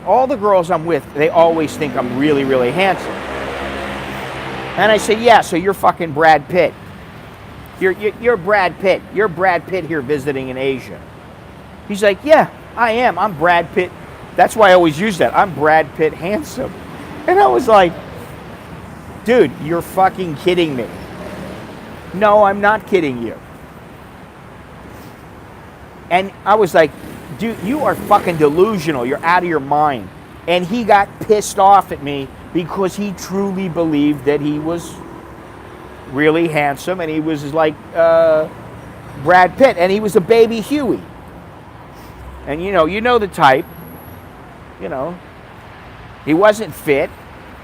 All the girls I'm with, they always think I'm really, really handsome. And I say, yeah, so you're fucking Brad Pitt. You're Brad Pitt. You're Brad Pitt here visiting in Asia. He's like, yeah, I am. I'm Brad Pitt. That's why I always use that. I'm Brad Pitt handsome. And I was like, dude, you're fucking kidding me. No, I'm not kidding you. And I was like, dude, you are fucking delusional. You're out of your mind. And he got pissed off at me because he truly believed that he was really handsome and he was like Brad Pitt, and he was a baby Huey. And you know the type. You know, he wasn't fit.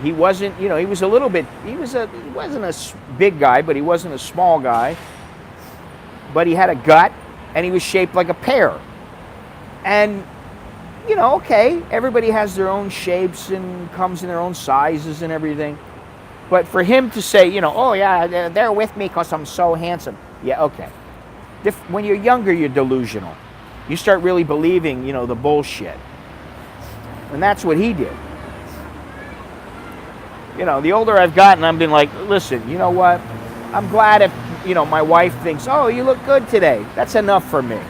He wasn't, you know, he was a little bit, he wasn't a big guy, but he wasn't a small guy. But he had a gut, and he was shaped like a pear. And, you know, okay, everybody has their own shapes and comes in their own sizes and everything. But for him to say, you know, oh yeah, they're with me because I'm so handsome. Yeah, okay. When you're younger, you're delusional. You start really believing, you know, the bullshit. And that's what he did. You know, the older I've gotten, I've been like, listen, you know what? I'm glad if, you know, my wife thinks, oh, you look good today. That's enough for me.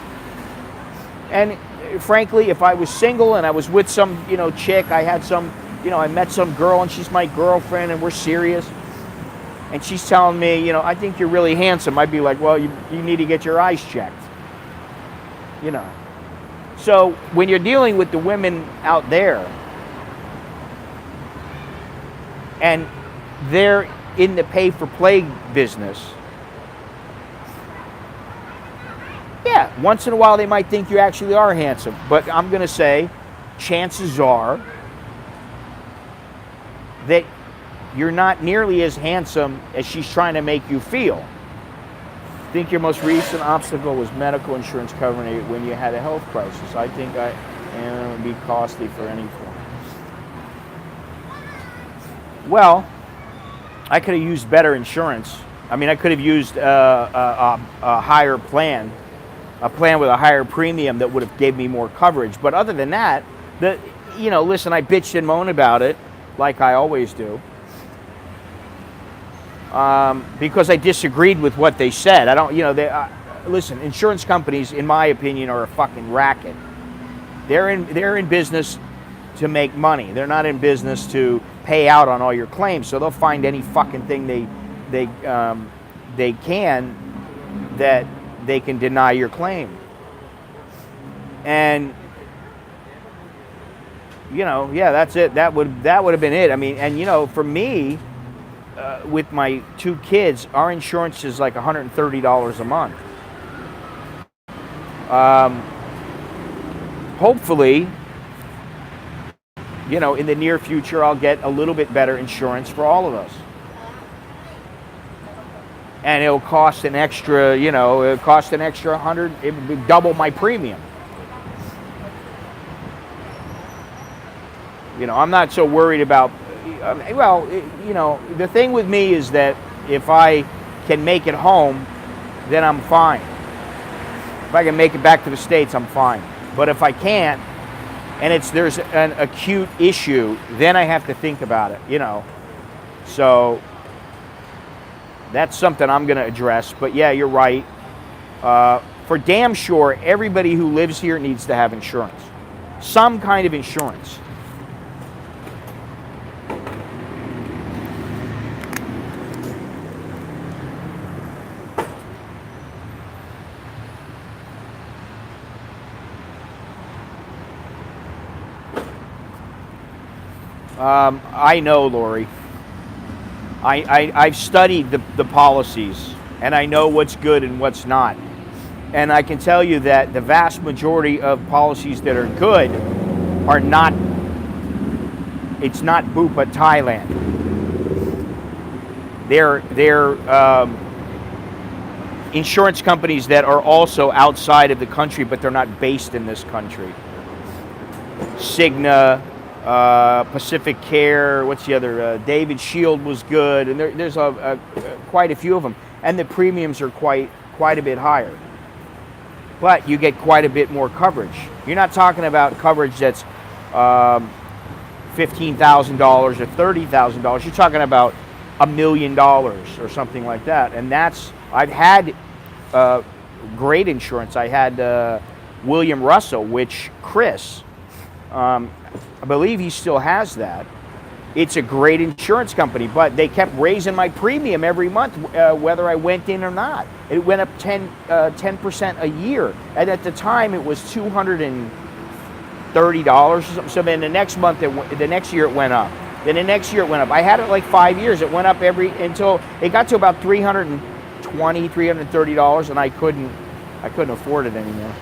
And frankly, if I was single and I was with some, you know, chick, I met some girl and she's my girlfriend and we're serious, and she's telling me, you know, I think you're really handsome, I'd be like, well, you need to get your eyes checked. You know. So when you're dealing with the women out there and they're in the pay-for-play business, yeah, once in a while they might think you actually are handsome. But I'm going to say, chances are that you're not nearly as handsome as she's trying to make you feel. I think your most recent obstacle was medical insurance covering it when you had a health crisis. I think it would be costly for any form. Well, I could have used better insurance. I mean, I could have used a higher plan, a plan with a higher premium that would have gave me more coverage. But other than that, listen, I bitched and moaned about it, like I always do. Because I disagreed with what they said. I don't, listen, insurance companies, in my opinion, are a fucking racket. They're in business to make money. They're not in business to pay out on all your claims. So they'll find any fucking thing they can that they can deny your claim. And yeah, that's it. That would have been it. I mean, and for me, with my 2 kids, our insurance is like $130 a month. Hopefully, you know, in the near future, I'll get a little bit better insurance for all of us. And it'll cost an extra, you know, it'll cost an extra 100, it would double my premium. You know, I'm not so worried about, well, you know, the thing with me is that if I can make it home, then I'm fine. If I can make it back to the States, I'm fine. But if I can't, and there's an acute issue, then I have to think about it, you know. So that's something I'm going to address. But yeah, you're right. For damn sure, everybody who lives here needs to have insurance. Some kind of insurance. I know, Lori. I've studied the policies, and I know what's good and what's not. And I can tell you that the vast majority of policies that are good are not, it's not Bupa Thailand. They're insurance companies that are also outside of the country, but they're not based in this country. Cigna, Pacific Care, what's the other? David Shield was good, and there's quite a few of them, and the premiums are quite a bit higher. But you get quite a bit more coverage. You're not talking about coverage that's $15,000 or $30,000. You're talking about $1 million or something like that, and I've had great insurance. I had William Russell, which Chris. I believe he still has that. It's a great insurance company, but they kept raising my premium every month, whether I went in or not. It went up 10% a year, and at the time it was $230 or something. So then the next year it went up. Then the next year it went up. I had it like 5 years. It went up until it got to about $320, $330, and I couldn't afford it anymore.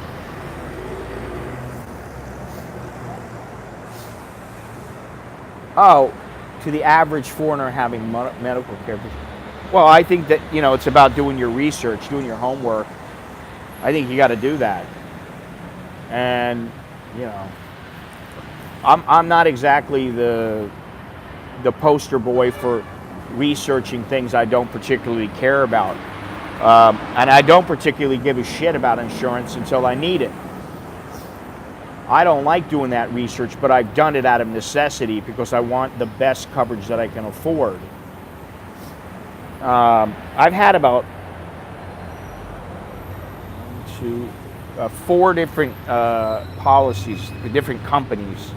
Oh, to the average foreigner having medical care. Well, I think that, you know, it's about doing your research, doing your homework. I think you got to do that. And, you know, I'm not exactly the poster boy for researching things I don't particularly care about. And I don't particularly give a shit about insurance until I need it. I don't like doing that research, but I've done it out of necessity because I want the best coverage that I can afford. I've had about 4 different policies, different companies.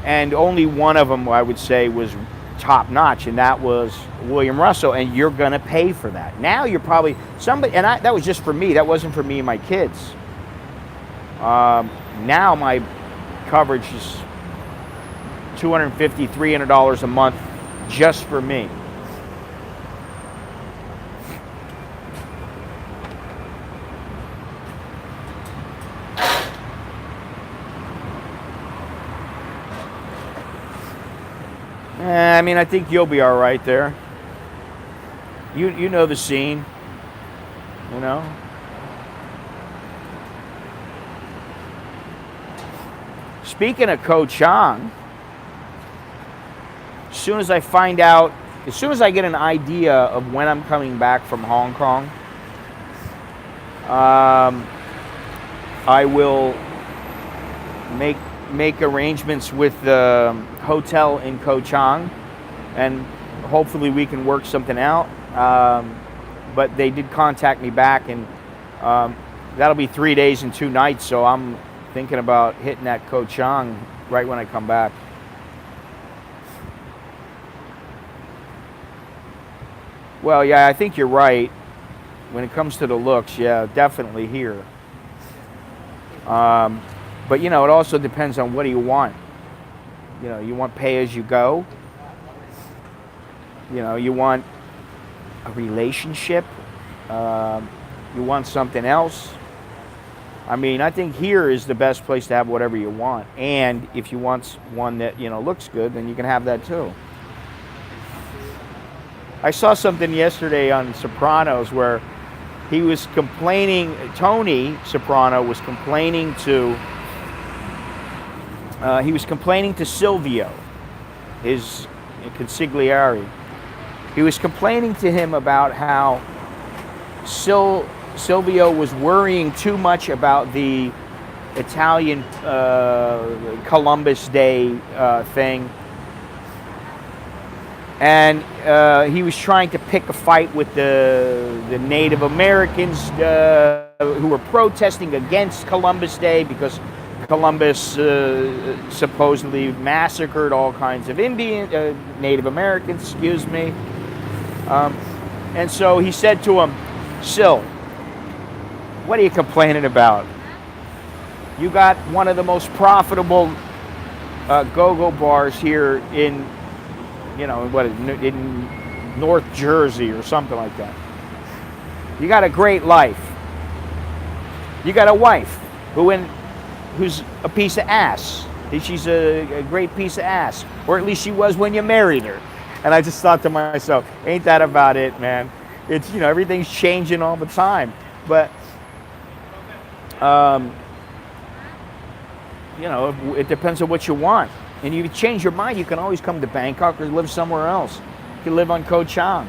And only one of them, I would say, was top notch, and that was William Russell, and you're going to pay for that. Now you're probably somebody, and that was just for me. That wasn't for me and my kids. Now my coverage is $250, $300 a month just for me. I mean, I think you'll be all right there. You know the scene, you know. Speaking of Koh Chang, as soon as I get an idea of when I'm coming back from Hong Kong, I will make arrangements with the hotel in Koh Chang, and hopefully we can work something out. But they did contact me back, and that'll be 3 days and 2 nights, so I'm thinking about hitting that Koh Chang right when I come back. Well, yeah, I think you're right. When it comes to the looks, yeah, definitely here. But, you know, it also depends on what do you want. You know, you want pay as you go. You want a relationship, you want something else. I mean, I think here is the best place to have whatever you want. And if you want one that, looks good, then you can have that too. I saw something yesterday on Sopranos where he was complaining, Tony Soprano was complaining to Silvio, his consigliere. He was complaining to him about how Silvio was worrying too much about the Italian Columbus Day thing. And he was trying to pick a fight with the Native Americans who were protesting against Columbus Day because Columbus supposedly massacred all kinds of Native Americans, excuse me. And so he said to him, Sil, what are you complaining about? You got one of the most profitable go-go bars here in North Jersey or something like that. You got a great life. You got a wife who's a piece of ass. She's a great piece of ass, or at least she was when you married her. And I just thought to myself, ain't that about it, man? It's, everything's changing all the time. But, it depends on what you want. And you change your mind, you can always come to Bangkok or live somewhere else. You can live on Koh Chang.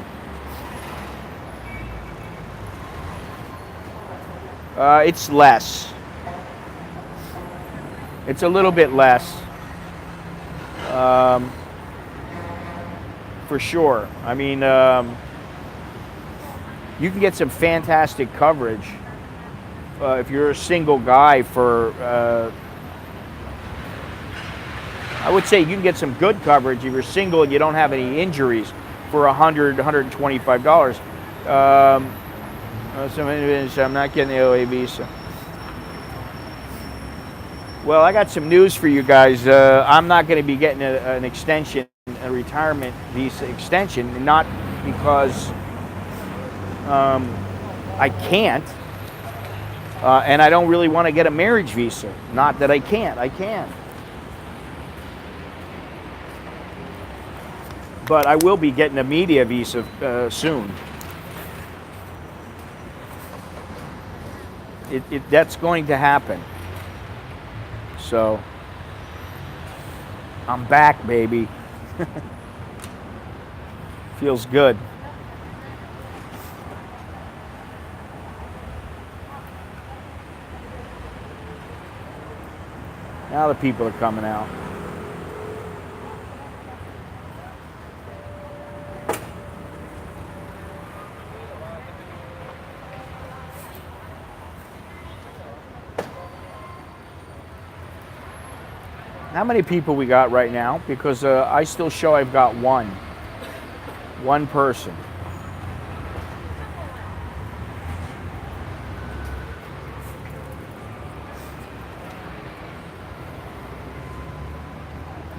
It's less. It's a little bit less. For sure. I mean, you can get some fantastic coverage if you're a single guy for, I would say you can get some good coverage if you're single and you don't have any injuries for $100, $125. I'm not getting the OA visa. Well, I got some news for you guys. I'm not going to be getting an extension, a retirement visa extension, not because I can't, and I don't really want to get a marriage visa. Not that I can't, I can. But I will be getting a media visa soon. That's going to happen. So, I'm back, baby. Feels good. Now the people are coming out. How many people we got right now? Because I still show I've got one person.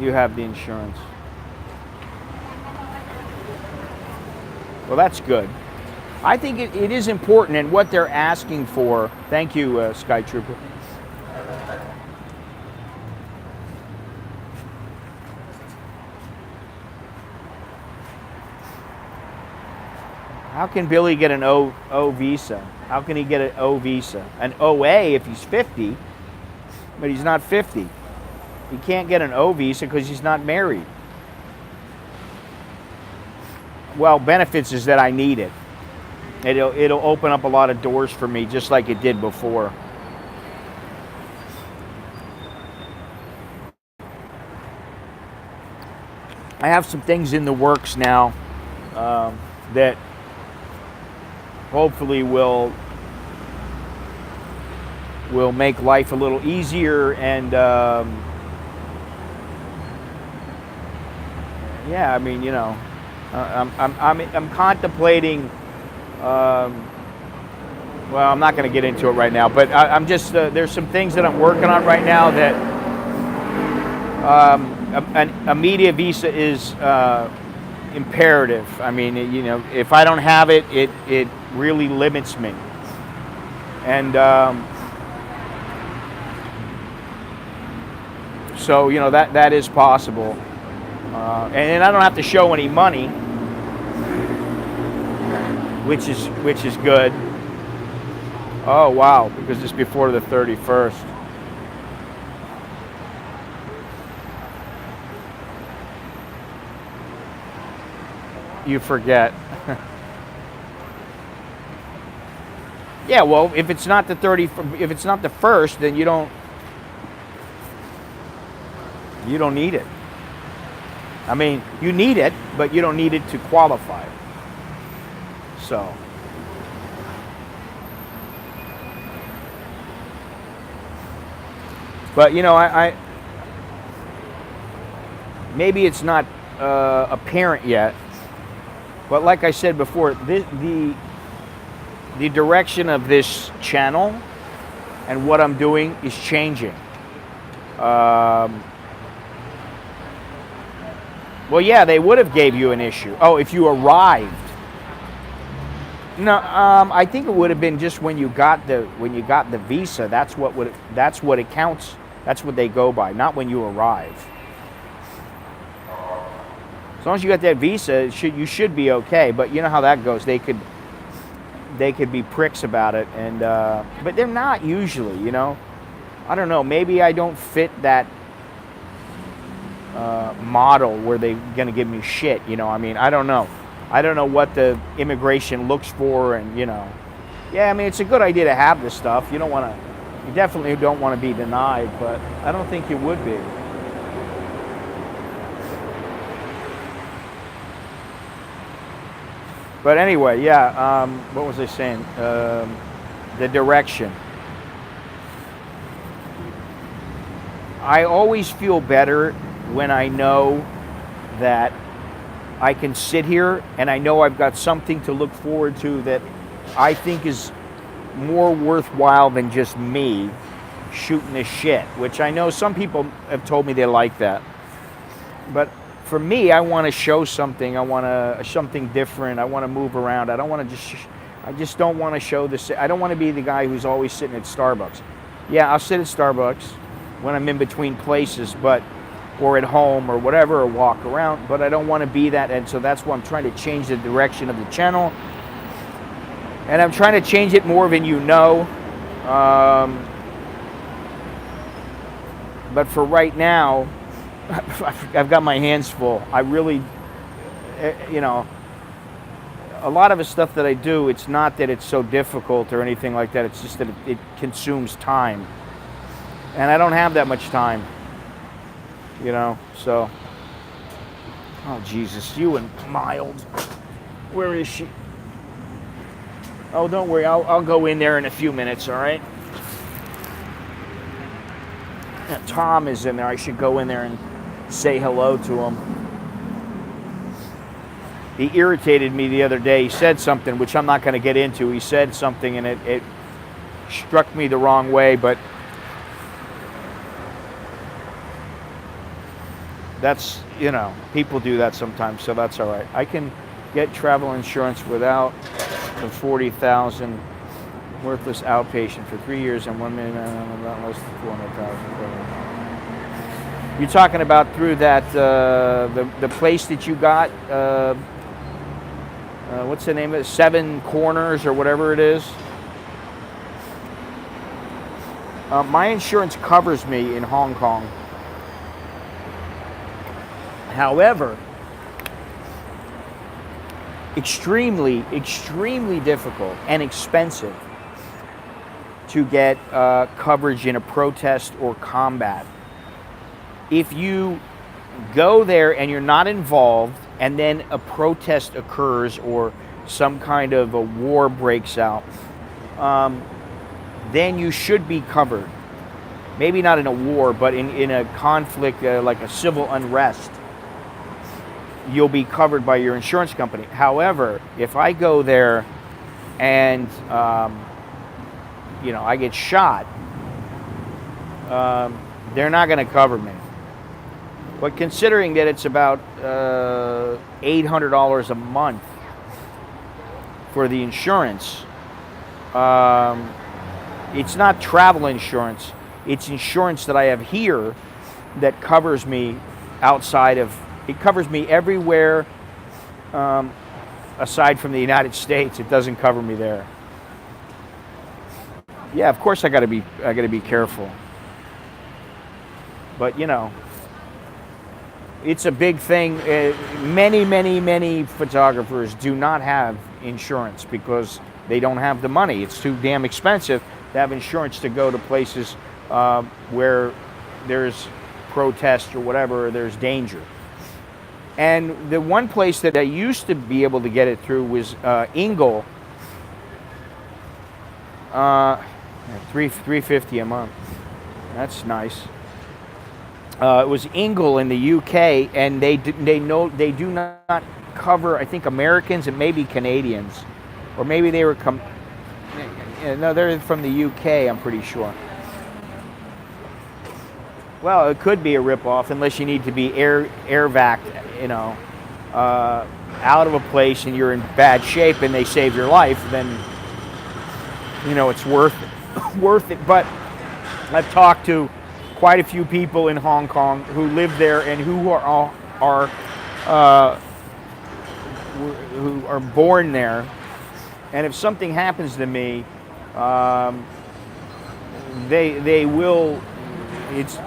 You have the insurance. Well, that's good. I think it is important, and what they're asking for. Thank you, Sky Trooper. How can Billy get an O visa? How can he get an O visa? An OA if he's 50, but he's not 50. He can't get an O visa because he's not married. Well, benefits is that I need it. It'll open up a lot of doors for me, just like it did before. I have some things in the works now that hopefully will make life a little easier, and yeah, I mean, you know, I'm contemplating. Well, I'm not going to get into it right now, but I'm just there's some things that I'm working on right now that a media visa is imperative. I mean, you know, if I don't have it, it really limits me. And so, you know, that is possible. And I don't have to show any money, which is good. Oh wow, because it's before the 31st. You forget. Yeah, well, if it's not the if it's not the first, then you don't need it. I mean, you need it, but you don't need it to qualify. So, but you know, I maybe it's not apparent yet, but like I said before, the direction of this channel and what I'm doing is changing. Well, yeah, they would have gave you an issue. Oh, if you arrived. No, I think it would have been just when you got the visa. That's what it counts. That's what they go by, not when you arrive. As long as you got that visa, you should be okay. But you know how that goes. They could be pricks about it, and but they're not usually. You know, I don't know. Maybe I don't fit that model where they're gonna give me shit. You know, I mean, I don't know. I don't know what the immigration looks for, and you know, yeah. I mean, it's a good idea to have this stuff. You definitely don't want to be denied, but I don't think you would be. But anyway, yeah, what was I saying? The direction. I always feel better when I know that I can sit here and I know I've got something to look forward to that I think is more worthwhile than just me shooting this shit, which I know some people have told me they like that. But for me, I want to show something. I want something different. I want to move around. I just don't want to show this. I don't want to be the guy who's always sitting at Starbucks. Yeah, I'll sit at Starbucks when I'm in between places, or at home or whatever, or walk around, but I don't want to be that. And so that's why I'm trying to change the direction of the channel. And I'm trying to change it more than you know. But for right now, I've got my hands full. I really, you know, a lot of the stuff that I do, it's not that it's so difficult or anything like that. It's just that it consumes time. And I don't have that much time, you know, so. Oh, Jesus, you and Mild. Where is she? Oh, don't worry. I'll go in there in a few minutes, all right? Yeah, Tom is in there. I should go in there and say hello to him. He irritated me the other day. He said something, which I'm not going to get into. He said something, and it struck me the wrong way, but that's, you know, people do that sometimes, so that's all right. I can get travel insurance without the $40,000 worthless outpatient for 3 years and 1 million, not less than $400,000. You're talking about through that the place that you got. What's the name of it? Seven Corners or whatever it is. My insurance covers me in Hong Kong. However, extremely difficult and expensive to get coverage in a protest or combat. If you go there and you're not involved, and then a protest occurs or some kind of a war breaks out, then you should be covered. Maybe not in a war, but in a conflict, like a civil unrest, you'll be covered by your insurance company. However, if I go there and you know, I get shot, they're not going to cover me. But considering that it's about $800 a month for the insurance, it's not travel insurance. It's insurance that I have here that covers me outside of, it covers me everywhere aside from the United States. It doesn't cover me there. Yeah, of course I gotta be careful. But you know, it's a big thing. Many photographers do not have insurance because they don't have the money. It's too damn expensive to have insurance to go to places where there's protest or whatever, or there's danger. And the one place that I used to be able to get it through was Ingle. $350 a month. That's nice. It was Ingle in the UK, and they do not cover, I think, Americans and maybe Canadians, or maybe they were no, they're from the UK, I'm pretty sure. Well, it could be a ripoff unless you need to be air vac, you know, out of a place and you're in bad shape and they save your life. Then, you know, it's worth it. But I've talked to quite a few people in Hong Kong who live there and who are born there. And if something happens to me, they will.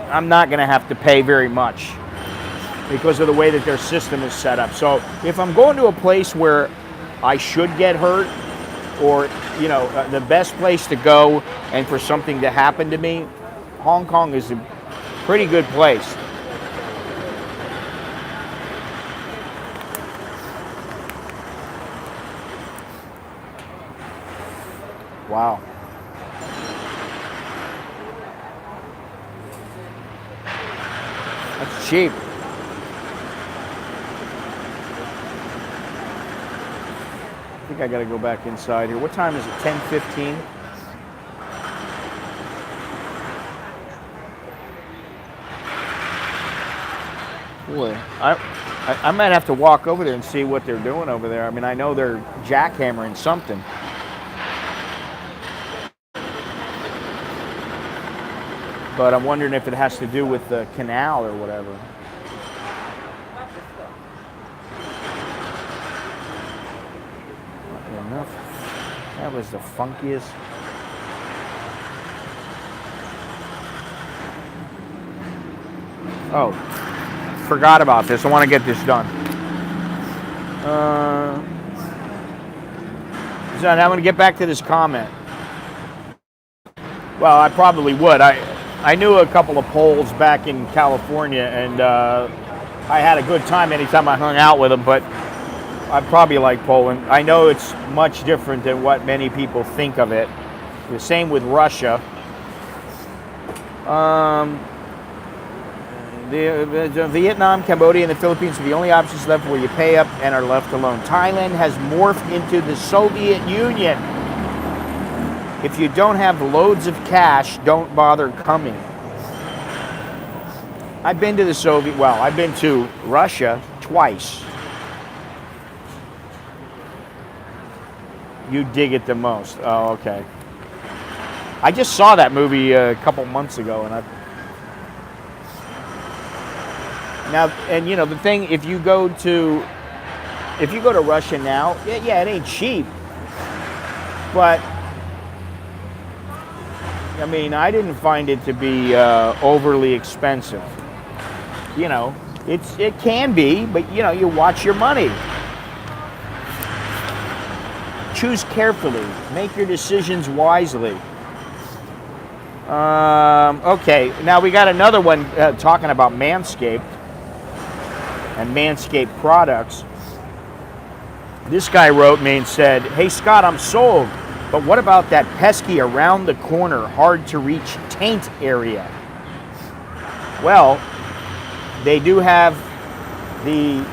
I'm not going to have to pay very much because of the way that their system is set up. So if I'm going to a place where I should get hurt, or you know, the best place to go and for something to happen to me, Hong Kong is a pretty good place. Wow. That's cheap. I think I got to go back inside here. What time is it? 10:15? Boy, I might have to walk over there and see what they're doing over there. I mean, I know they're jackhammering something. But I'm wondering if it has to do with the canal or whatever. Not enough. That was the funkiest. Oh, forgot about this. I want to get this done. So now I'm going to get back to this comment. Well, I probably would. I knew a couple of Poles back in California, and I had a good time anytime I hung out with them, but I probably like Poland. I know it's much different than what many people think of it. The same with Russia. The Vietnam, Cambodia, and the Philippines are the only options left where you pay up and are left alone. Thailand has morphed into the Soviet Union. If you don't have loads of cash, don't bother coming. I've been to I've been to Russia twice. You dig it the most. Oh, okay. I just saw that movie a couple months ago, and you know, the thing, if you go to Russia now, yeah, it ain't cheap, but I mean, I didn't find it to be overly expensive. You know, it can be, but you know, you watch your money. Choose carefully. Make your decisions wisely. Okay, now we got another one talking about Manscaped and Manscaped products. This guy wrote me and said, "Hey Scott, I'm sold. But what about that pesky around the corner, hard to reach taint area?" Well, they do have the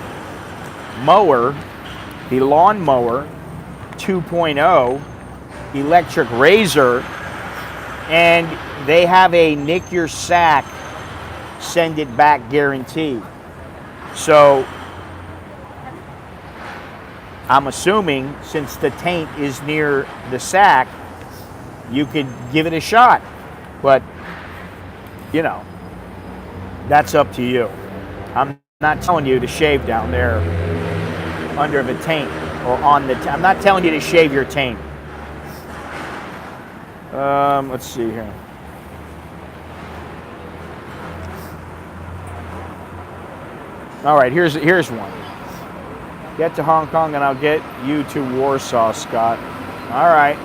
mower, the lawn mower 2.0 electric razor, and they have a Nick Your Sack send it back guaranteed. So I'm assuming since the taint is near the sack, you could give it a shot. But, you know, that's up to you. I'm not telling you to shave down there under the taint or on the I'm not telling you to shave your taint. Let's see here. All right, here's one. Get to Hong Kong and I'll get you to Warsaw, Scott. All right.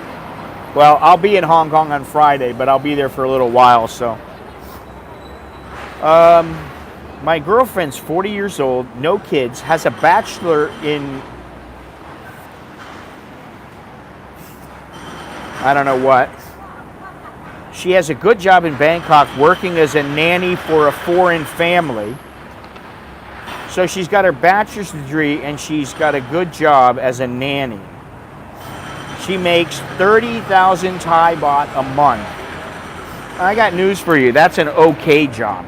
Well, I'll be in Hong Kong on Friday, but I'll be there for a little while, so. My girlfriend's 40 years old, no kids, has a bachelor in I don't know what. She has a good job in Bangkok working as a nanny for a foreign family. So she's got her bachelor's degree and she's got a good job as a nanny. She makes 30,000 Thai baht a month. I got news for you. That's an okay job.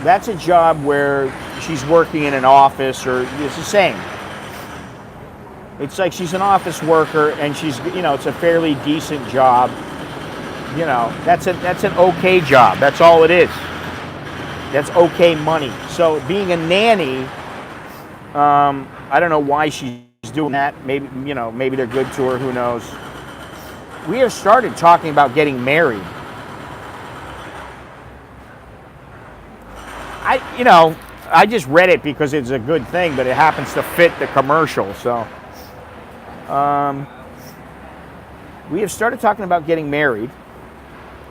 That's a job where she's working in an office, or it's the same. It's like she's an office worker and she's, you know, it's a fairly decent job. You know, that's an okay job. That's all it is. That's okay money. So being a nanny, I don't know why she's doing that. Maybe, you know, maybe they're good to her, who knows. We have started talking about getting married. I just read it because it's a good thing, but it happens to fit the commercial. So we have started talking about getting married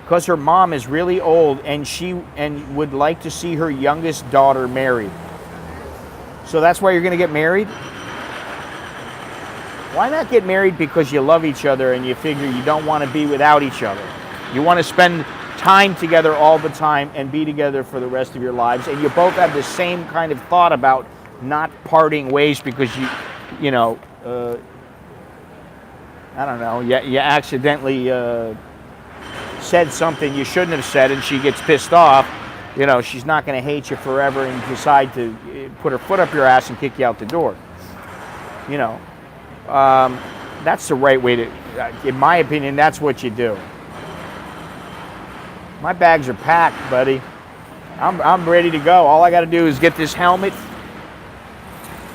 because her mom is really old and she would like to see her youngest daughter married. So that's why you're going to get married? Why not get married because you love each other and you figure you don't want to be without each other? You want to spend time together all the time and be together for the rest of your lives, and you both have the same kind of thought about not parting ways because you know, I don't know, you accidentally said something you shouldn't have said and she gets pissed off. You know, she's not going to hate you forever and decide to put her foot up your ass and kick you out the door. You know, that's the right way to, in my opinion, that's what you do. My bags are packed, buddy. I'm ready to go. All I got to do is get this helmet,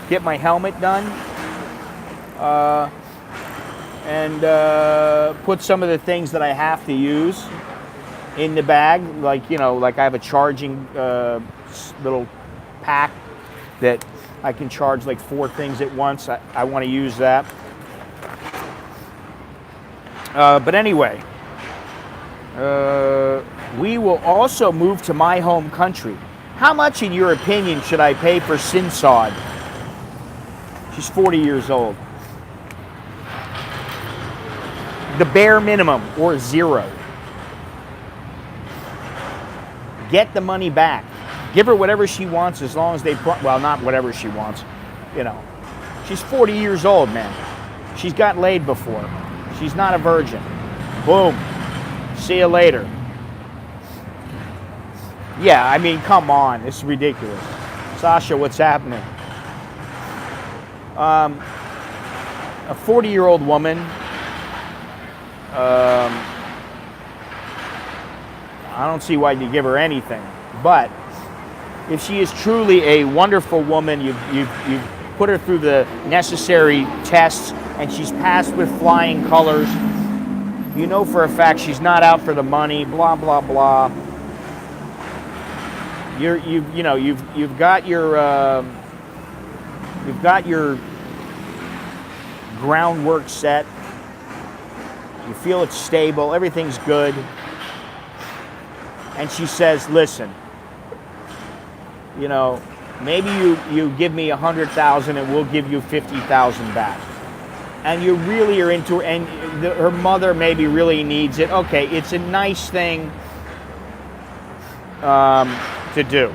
get my helmet done, and put some of the things that I have to use in the bag. Like, you know, like I have a charging little pack that I can charge like 4 things at once. I want to use that. But anyway, we will also move to my home country. How much, in your opinion, should I pay for Sinsod? She's 40 years old. The bare minimum, or 0. Get the money back. Give her whatever she wants, as long as they, well, not whatever she wants, you know. She's 40 years old, man. She's got laid before. She's not a virgin. Boom. See you later. Yeah, I mean, come on. It's ridiculous. Sasha, what's happening? A 40-year-old woman, I don't see why you give her anything. But if she is truly a wonderful woman, you've put her through the necessary tests, and she's passed with flying colors, you know for a fact she's not out for the money, blah, blah, blah. You've got your groundwork set. You feel it's stable, everything's good. And she says, listen, you know, maybe you give me 100,000 and we'll give you 50,000 back. And you really are into her, and her mother maybe really needs it. Okay, it's a nice thing to do.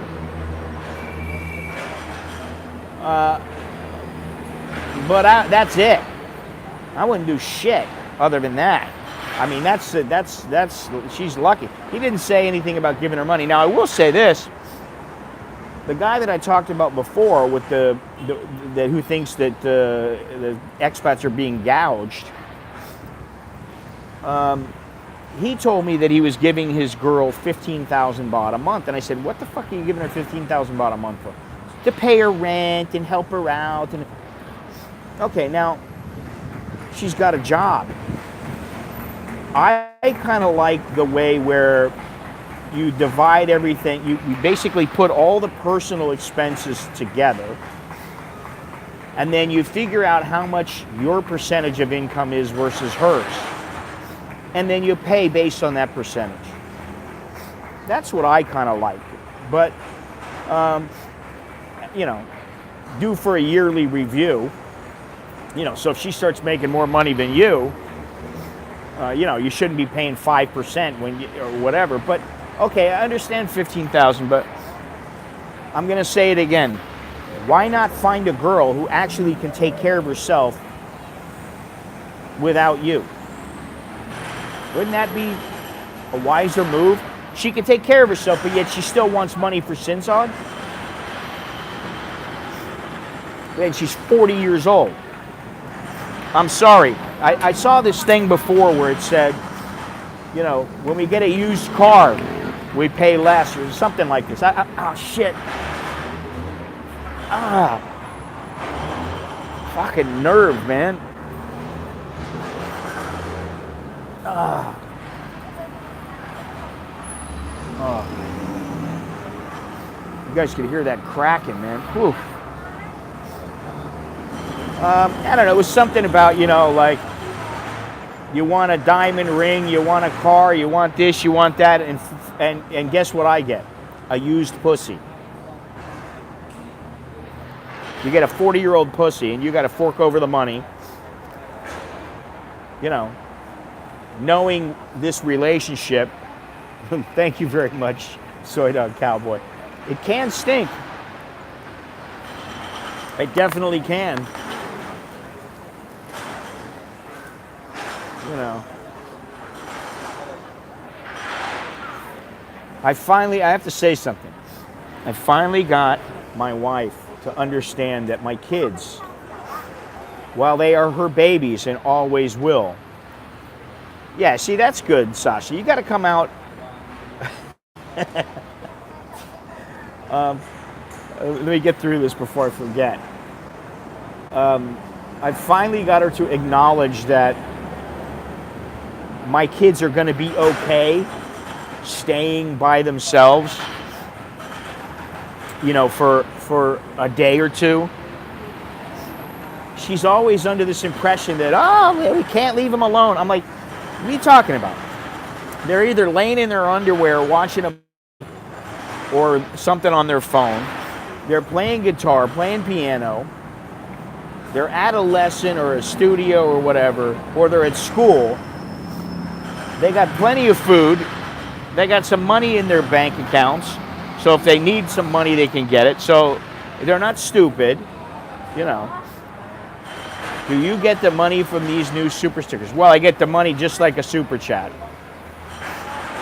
But that's it. I wouldn't do shit other than that. I mean, that's she's lucky. He didn't say anything about giving her money. Now, I will say this. The guy that I talked about before with who thinks that the expats are being gouged, he told me that he was giving his girl 15,000 baht a month. And I said, what the fuck are you giving her 15,000 baht a month for? To pay her rent and help her out. And okay, now, she's got a job. I kind of like the way where you divide everything. You basically put all the personal expenses together, and then you figure out how much your percentage of income is versus hers. And then you pay based on that percentage. That's what I kind of like. But, you know, due for a yearly review. You know, so if she starts making more money than you, you know, you shouldn't be paying 5% or whatever. But okay, I understand 15,000, but I'm going to say it again. Why not find a girl who actually can take care of herself without you? Wouldn't that be a wiser move? She can take care of herself, but yet she still wants money for Sinsod? And she's 40 years old. I'm sorry. I saw this thing before where it said, you know, when we get a used car, we pay less, or something like this. Oh, shit. Fucking nerve, man. Oh. You guys could hear that cracking, man. Whew. I don't know, it was something about, you know, like, you want a diamond ring, you want a car, you want this, you want that, and guess what I get? A used pussy. You get a 40-year-old pussy, and you got to fork over the money. You know, knowing this relationship, thank you very much, Soy Dog Cowboy. It can stink. It definitely can. You know, I have to say something. I finally got my wife to understand that my kids, while they are her babies and always will. Yeah, see, that's good, Sasha. You got to come out. Let me get through this before I forget. I finally got her to acknowledge that my kids are going to be okay staying by themselves, you know, for a day or two. She's always under this impression that, oh, we can't leave them alone. I'm like, what are you talking about? They're either laying in their underwear watching or something on their phone. They're playing guitar, playing piano. They're at a lesson or a studio or whatever, or they're at school. They got plenty of food. They got some money in their bank accounts. So if they need some money, they can get it. So they're not stupid, you know. Do you get the money from these new super stickers? Well, I get the money just like a super chat.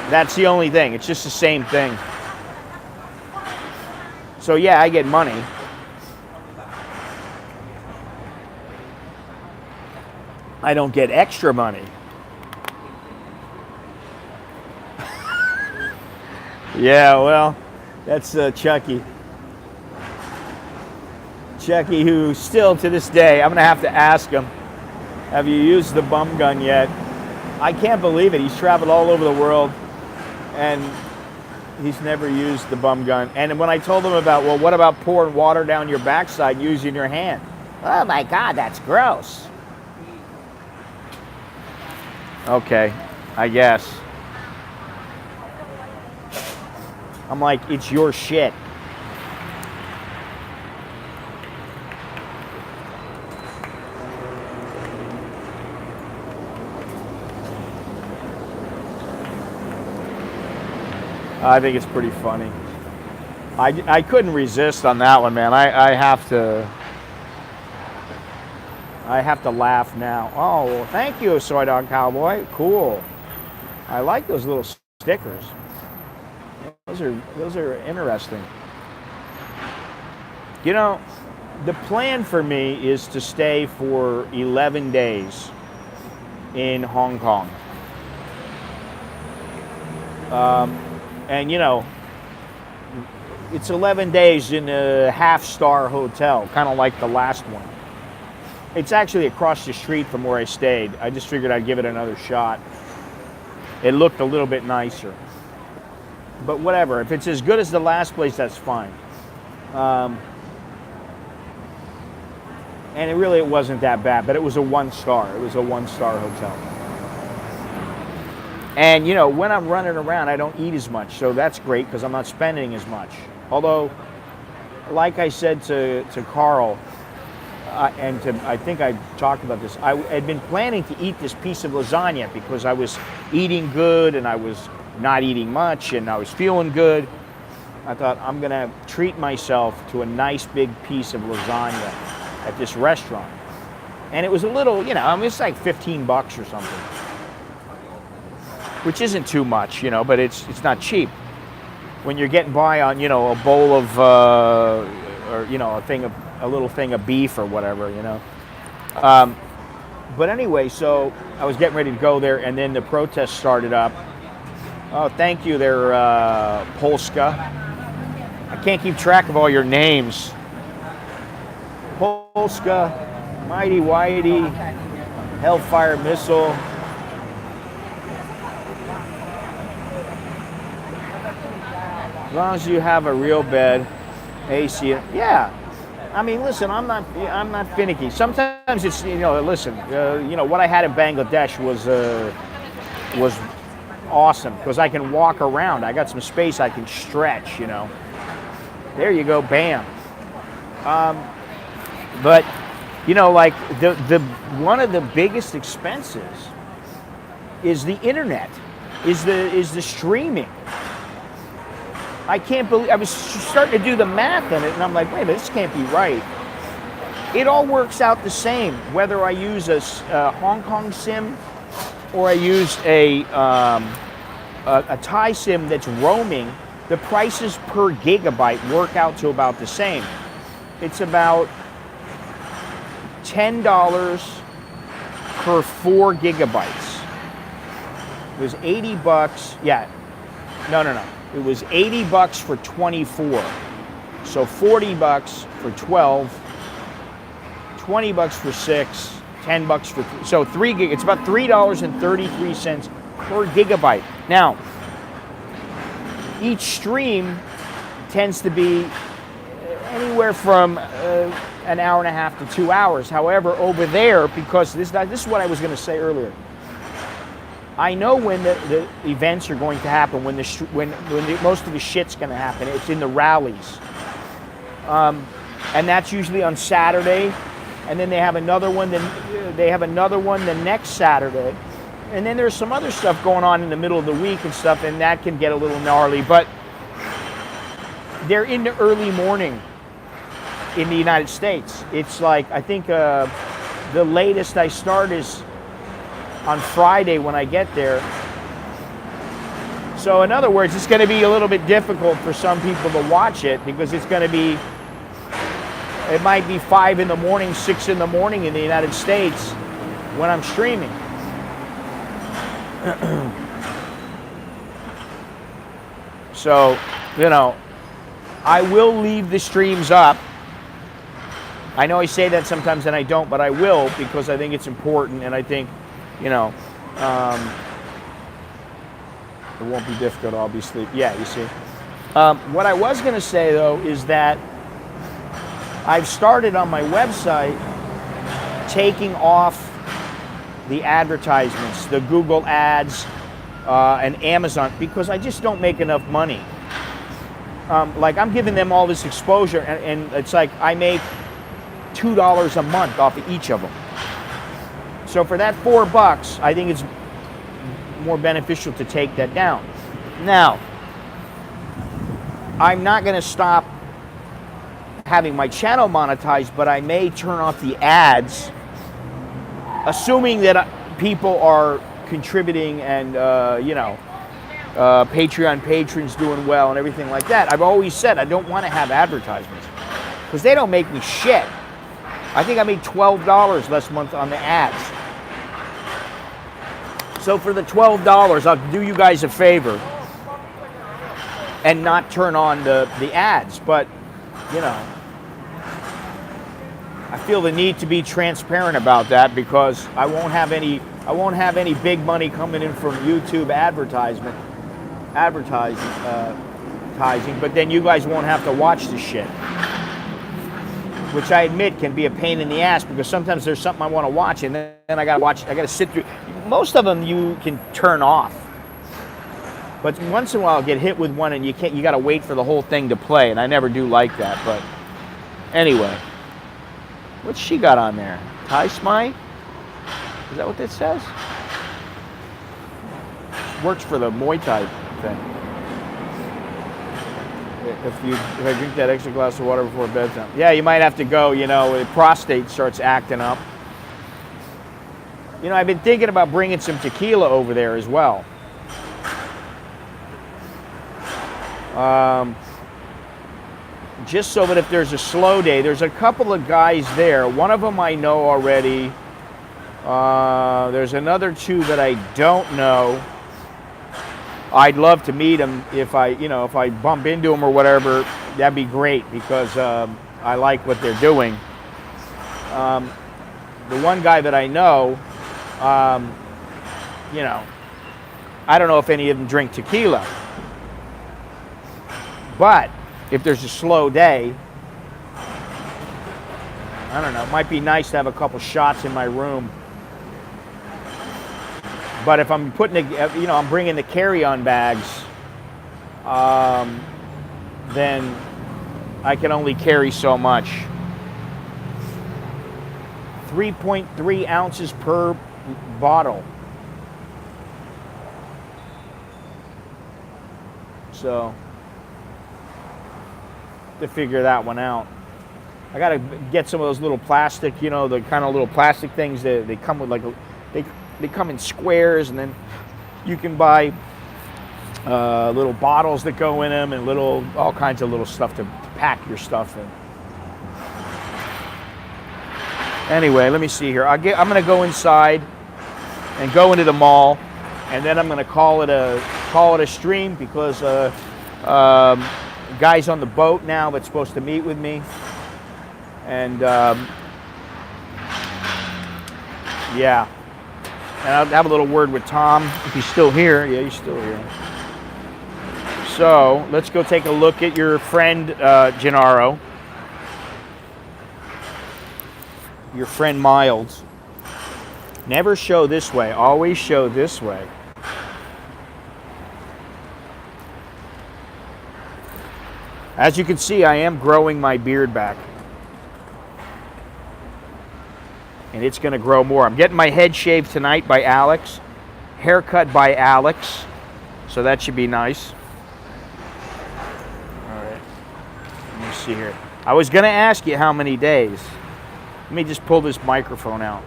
That's the only thing. It's just the same thing. So yeah, I get money. I don't get extra money. Yeah, well, that's Chucky. Chucky, who still to this day, I'm going to have to ask him, have you used the bum gun yet? I can't believe it. He's traveled all over the world, and he's never used the bum gun. And when I told him about, well, what about pouring water down your backside using your hand? Oh, my God, that's gross. Okay, I guess. I'm like, it's your shit. I think it's pretty funny. I couldn't resist on that one, man. I have to laugh now. Oh, thank you, Soy Dog Cowboy. Cool. I like those little stickers. Those are interesting. You know, the plan for me is to stay for 11 days in Hong Kong. And you know, it's 11 days in a half-star hotel, kind of like the last one. It's actually across the street from where I stayed. I just figured I'd give it another shot. It looked a little bit nicer. But whatever, if it's as good as the last place, that's fine. And it wasn't that bad, but it was a 1-star. It was a 1-star hotel. And you know, when I'm running around, I don't eat as much, so that's great because I'm not spending as much. Although, like I said to Carl, I think I talked about this, I had been planning to eat this piece of lasagna because I was eating good and I was not eating much and I was feeling good. I thought I'm gonna treat myself to a nice big piece of lasagna at this restaurant. And it was a little, you know, I mean, it's like $15 or something, which isn't too much, you know, but it's not cheap when you're getting by on, you know, a bowl of, or, you know, a little thing of beef or whatever, you know. But anyway, so I was getting ready to go there, and then the protest started up. Oh, thank you there, Polska. I can't keep track of all your names. Polska, Mighty Whitey, Hellfire Missile. As long as you have a real bed, AC, yeah. I mean, listen, I'm not finicky. Sometimes it's, you know, listen, you know, what I had in Bangladesh was awesome because I can walk around. I got some space I can stretch, you know. There you go, bam. But, you know, like the one of the biggest expenses is the internet, is the streaming. I can't believe, I was starting to do the math on it, and I'm like, wait a minute, this can't be right. It all works out the same, whether I use a Hong Kong SIM or I use a Thai SIM that's roaming. The prices per gigabyte work out to about the same. It's about $10 per 4 gigabytes. It was $80, yeah, no. It was $80 for 24. So $40 for 12, $20 for 6, $10 for 3. So 3 gig, it's about $3.33 per gigabyte. Now, each stream tends to be anywhere from an hour and a half to 2 hours. However, over there, because this is what I was going to say earlier, I know when the events are going to happen, when most of the shit's going to happen. It's in the rallies, and that's usually on Saturday, and then they have another one. Then they have another one the next Saturday, and then there's some other stuff going on in the middle of the week and stuff, and that can get a little gnarly. But they're in the early morning in the United States. It's like, I think the latest I start is on Friday when I get there. So in other words, it's going to be a little bit difficult for some people to watch it because it's going to be, it might be 5 in the morning, 6 in the morning in the United States when I'm streaming. So, you know, I will leave the streams up. I know I say that sometimes and I don't, but I will because I think it's important, and I think, you know, it won't be difficult, I'll be asleep. Yeah, you see. What I was going to say, though, is that I've started on my website taking off the advertisements, the Google ads, and Amazon, because I just don't make enough money. Like, I'm giving them all this exposure, and it's like I make $2 a month off of each of them. So for that $4, I think it's more beneficial to take that down. Now, I'm not going to stop having my channel monetized, but I may turn off the ads, assuming that people are contributing and, you know, Patreon patrons doing well and everything like that. I've always said I don't want to have advertisements because they don't make me shit. I think I made $12 last month on the ads. So for the $12, I'll do you guys a favor and not turn on the ads. But, you know, I feel the need to be transparent about that because I won't have any big money coming in from YouTube advertising, but then you guys won't have to watch the shit. Which I admit can be a pain in the ass because sometimes there's something I want to watch and then I gotta sit through. Most of them you can turn off. But once in a while I'll get hit with one and you gotta wait for the whole thing to play, and I never do like that. But anyway. What's she got on there? Thai Smai? Is that what that says? Works for the Muay Thai thing. If I drink that extra glass of water before bedtime. Yeah, you might have to go, you know, the prostate starts acting up. You know, I've been thinking about bringing some tequila over there as well. Just so that if there's a slow day, there's a couple of guys there. One of them I know already. There's another two that I don't know. I'd love to meet them if I bump into them or whatever. That'd be great because I like what they're doing. The one guy that I know, you know, I don't know if any of them drink tequila, but if there's a slow day, I don't know, it might be nice to have a couple shots in my room. But if I'm I'm bringing the carry-on bags, then I can only carry so much. 3.3 ounces per bottle. So, to figure that one out. I gotta get some of those little plastic, you know, the kind of little plastic things that they come with, like they come in squares, and then you can buy little bottles that go in them and all kinds of little stuff to pack your stuff in. Anyway, let me see here. I'm gonna go inside and go into the mall, and then I'm gonna call it a stream because guy's on the boat now that's supposed to meet with me, and yeah, and I'll have a little word with Tom if he's still here. Yeah, he's still here. So let's go take a look at your friend Gennaro, your friend Miles. Never show this way, always show this way. As you can see, I am growing my beard back. And it's going to grow more. I'm getting my head shaved tonight by Alex. Haircut by Alex. So that should be nice. All right. Let me see here. I was going to ask you how many days. Let me just pull this microphone out.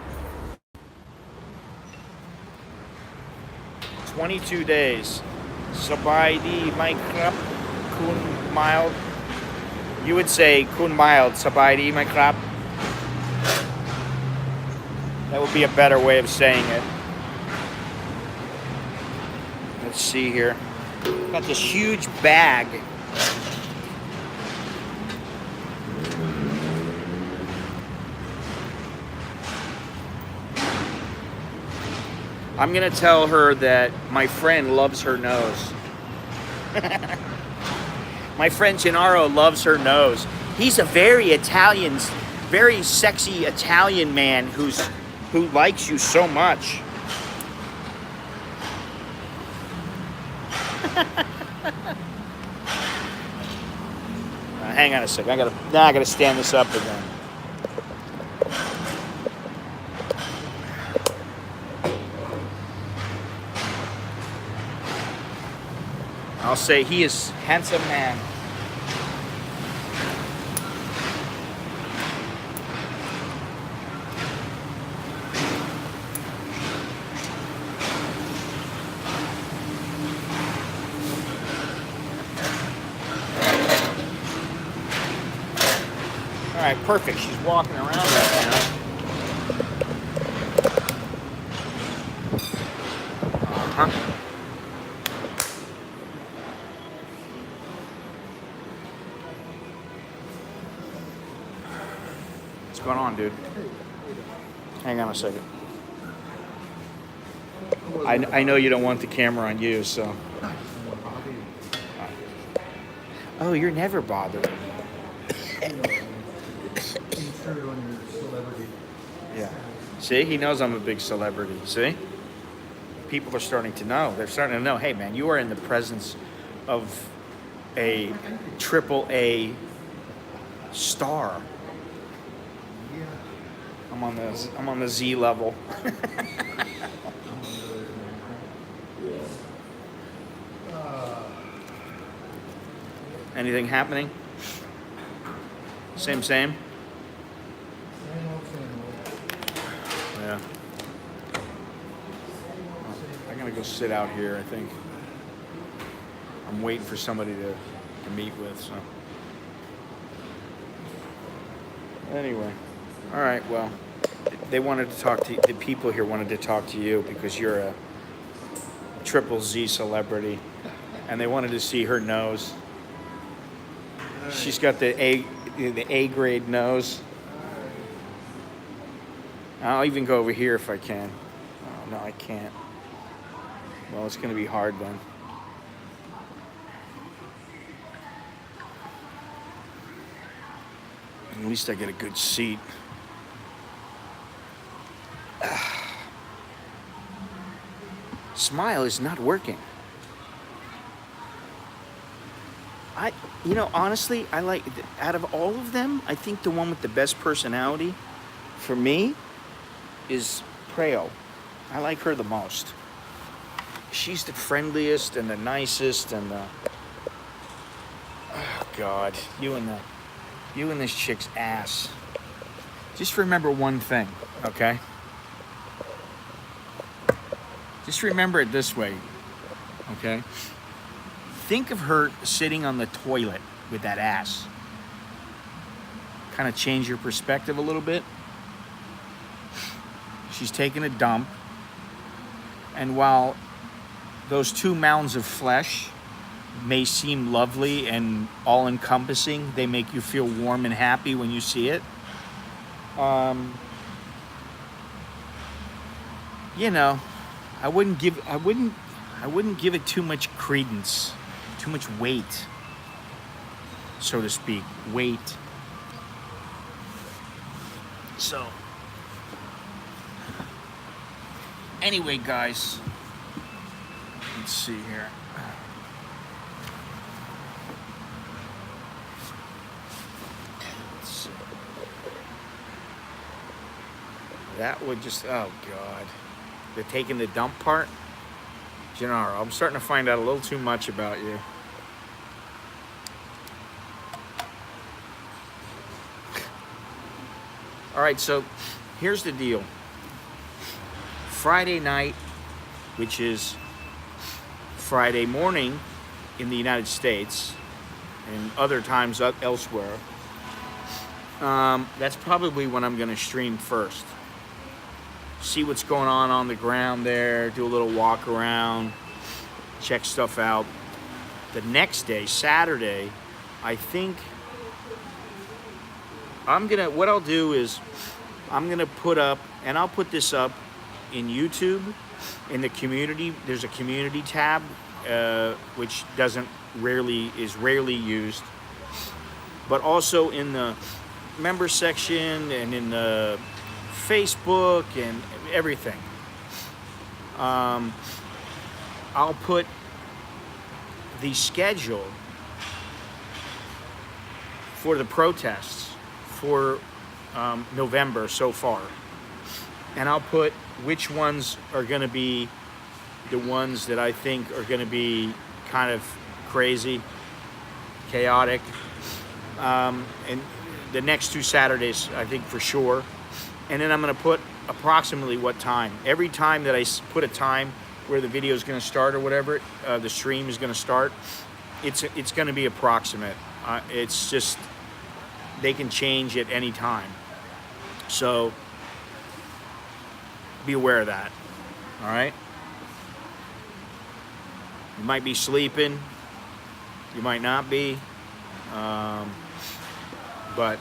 22 days. Sabaydi my krap kun mild. You would say kun mild. Sabaydi my krap. That would be a better way of saying it. Let's see here. Got this huge bag. I'm going to tell her that my friend loves her nose. My friend Gennaro loves her nose. He's a very Italian, very sexy Italian man who likes you so much. Hang on a second. I gotta stand this up again. I'll say he is a handsome man. right, perfect. She's walking around right now. Uh-huh. What's going on, dude? Hang on a second. I know you don't want the camera on you, so. Oh, you're never bothered. Yeah. See, he knows I'm a big celebrity. See? People are starting to know. They're starting to know, hey, man, you are in the presence of a AAA star. I'm on the Z level. Anything happening? Same. Yeah. I'm gonna go sit out here, I think. I'm waiting for somebody to meet with, so. Anyway. All right, well, they wanted to talk to the people here wanted to talk to you because you're a triple Z celebrity, and they wanted to see her nose. She's got the A grade nose. I'll even go over here if I can. Oh, no, I can't. Well, it's going to be hard then. At least I get a good seat. Smile is not working. Honestly, I like, out of all of them, I think the one with the best personality for me is Preo. I like her the most. She's the friendliest and the nicest and the, oh God, you and this chick's ass. Just remember one thing, okay? Just remember it this way, okay? Think of her sitting on the toilet with that ass. Kind of change your perspective a little bit. She's taking a dump. And while those two mounds of flesh may seem lovely and all-encompassing, they make you feel warm and happy when you see it. I wouldn't give it too much credence, too much weight, so to speak. Weight. So, anyway, guys, let's see here. Let's see. That would just, oh God. The taking the dump part? Gennaro, I'm starting to find out a little too much about you. All right, so here's the deal. Friday night, which is Friday morning in the United States and other times elsewhere, that's probably when I'm going to stream first. See what's going on the ground there, do a little walk around, check stuff out. The next day, Saturday, I think what I'll do is I'm gonna put up, and I'll put this up in YouTube, in the community. There's a community tab, which is rarely used, but also in the member section and in the Facebook and everything. I'll put the schedule for the protests for November so far, and I'll put which ones are going to be the ones that I think are going to be kind of crazy, chaotic, and the next two Saturdays I think for sure. And then I'm going to put approximately what time. Every time that I put a time where the video is going to start or whatever, the stream is going to start, it's going to be approximate. It's just they can change at any time. So be aware of that. All right? You might be sleeping. You might not be. But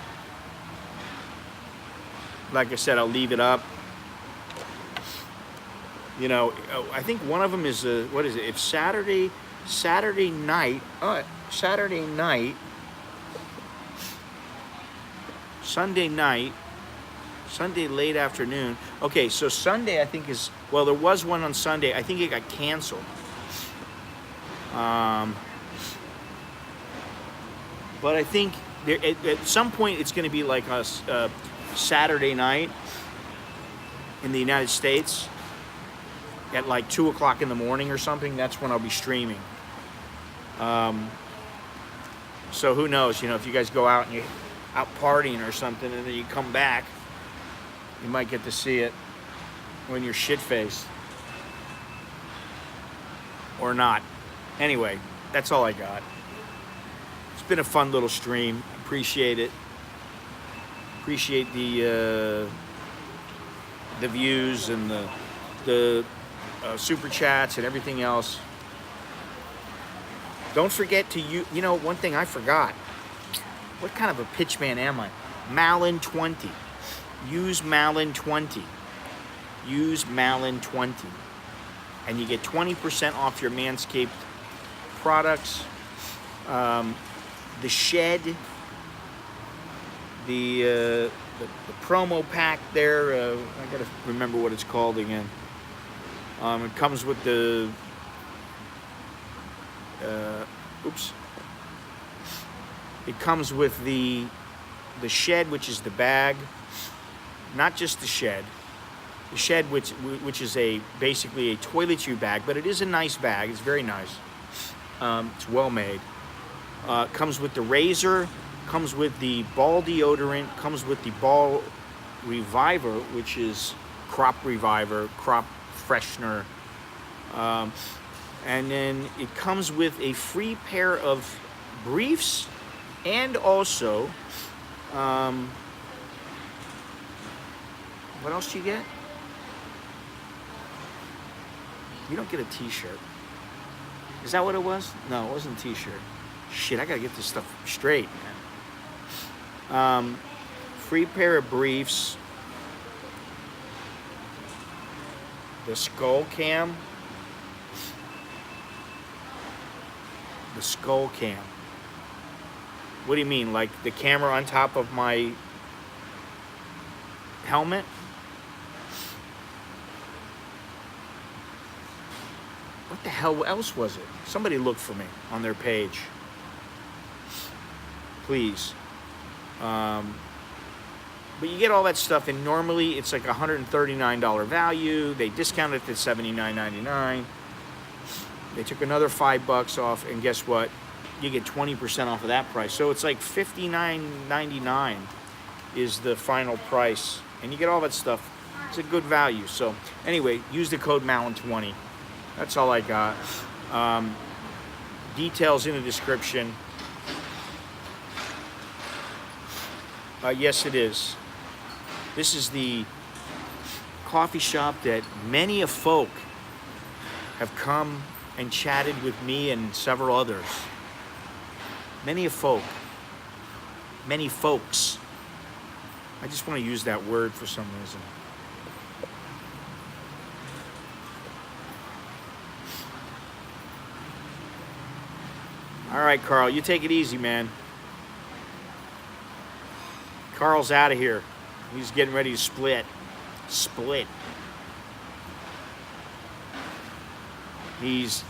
like I said, I'll leave it up. You know, I think one of them is, what is it? If Saturday night, Sunday night, Sunday late afternoon. Okay, so Sunday I think is, well, there was one on Sunday. I think it got canceled. But I think there, at some point it's going to be like a Saturday night in the United States at like 2 o'clock in the morning or something. That's when I'll be streaming. So who knows, you know, if you guys go out and you're out partying or something and then you come back, you might get to see it when you're shit-faced. Or not. Anyway, that's all I got. It's been a fun little stream. Appreciate it. Appreciate the views and the super chats and everything else. Don't forget to you know, one thing I forgot. What kind of a pitchman am I? Malin20. Use Malin20. Use Malin20. And you get 20% off your Manscaped products. The shed, the promo pack there, I gotta remember what it's called again. It comes with the it comes with the shed, which is the bag, not just the shed. The shed, which is basically a toiletry bag, but it is a nice bag. It's very nice. It's well made. Comes with the razor, comes with the ball deodorant, comes with the ball reviver, which is crop reviver, crop freshener. And then it comes with a free pair of briefs and also, what else do you get? You don't get a t-shirt. Is that what it was? No, it wasn't a t-shirt. Shit, I gotta get this stuff straight, man. Free pair of briefs. The skull cam. The skull cam. What do you mean? Like the camera on top of my helmet? What the hell else was it? Somebody look for me on their page. Please. But you get all that stuff, and normally it's like $139 value. They discounted it to $79.99. They took another $5 off, and guess what? You get 20% off of that price. So it's like $59.99 is the final price, and you get all that stuff. It's a good value. So anyway, use the code MALIN20. That's all I got. Details in the description. Yes, it is. This is the coffee shop that many a folk have come and chatted with me and several others. Many a folk. Many folks. I just want to use that word for some reason. All right, Carl, you take it easy, man. Carl's out of here. He's getting ready to split. Split. He's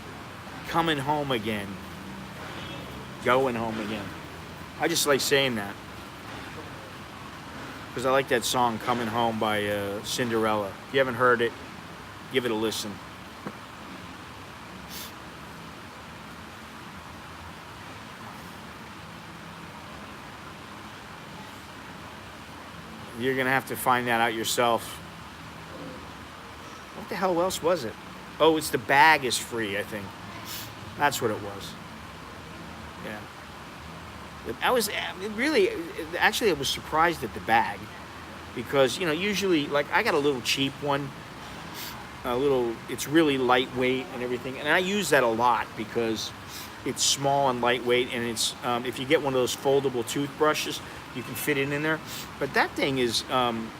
coming home again. Going home again. I just like saying that. Because I like that song, Coming Home by Cinderella. If you haven't heard it, give it a listen. You're going to have to find that out yourself. What the hell else was it? Oh, it's the bag is free, I think. That's what it was. Yeah. I was really, actually, I was surprised at the bag because, you know, usually, like, I got a little cheap one, it's really lightweight and everything, and I use that a lot because it's small and lightweight, and it's if you get one of those foldable toothbrushes, you can fit it in there. But that thing is,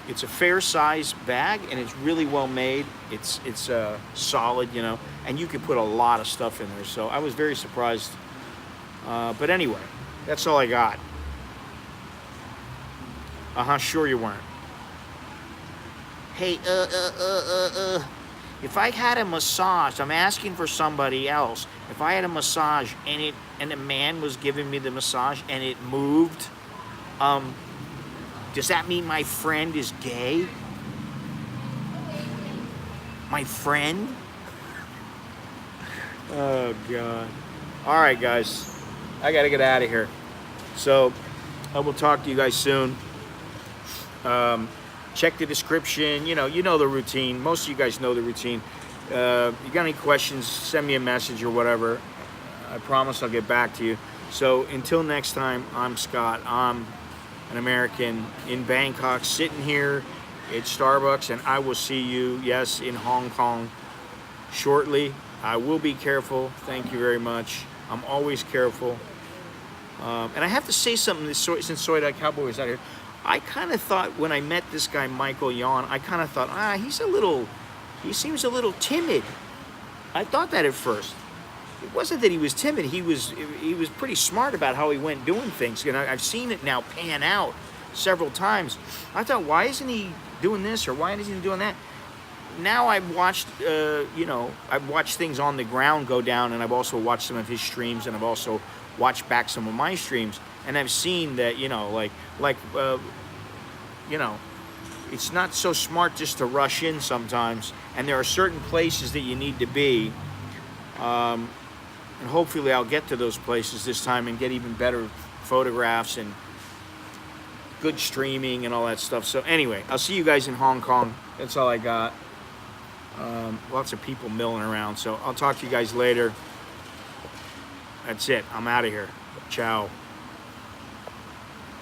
it's a fair size bag, and it's really well made. It's solid, you know, and you can put a lot of stuff in there. So I was very surprised. But anyway, that's all I got. Sure you weren't. Hey, if I had a massage, I'm asking for somebody else. If I had a massage and a man was giving me the massage and it moved, does that mean my friend is gay? My friend? Oh God. All right, guys. I gotta get out of here. So I will talk to you guys soon. Check the description. You know the routine. Most of you guys know the routine. You got any questions, send me a message or whatever. I promise I'll get back to you. So until next time, I'm Scott. I'm an American in Bangkok, sitting here at Starbucks, and I will see you, yes, in Hong Kong shortly. I will be careful. Thank you very much. I'm always careful. And I have to say something, since Soy Dog Cowboy is out here. I kind of thought when I met this guy, Michael Yon, I kind of thought, he seems a little timid. I thought that at first. It wasn't that he was timid. He was pretty smart about how he went doing things. You know, I've seen it now pan out several times. I thought, why isn't he doing this or why isn't he doing that? Now I've watched, I've watched things on the ground go down, and I've also watched some of his streams, and I've also watched back some of my streams, and I've seen that, it's not so smart just to rush in sometimes, and there are certain places that you need to be, and hopefully I'll get to those places this time and get even better photographs and good streaming and all that stuff. So anyway, I'll see you guys in Hong Kong. That's all I got. Lots of people milling around, so I'll talk to you guys later. That's it. I'm out of here. Ciao.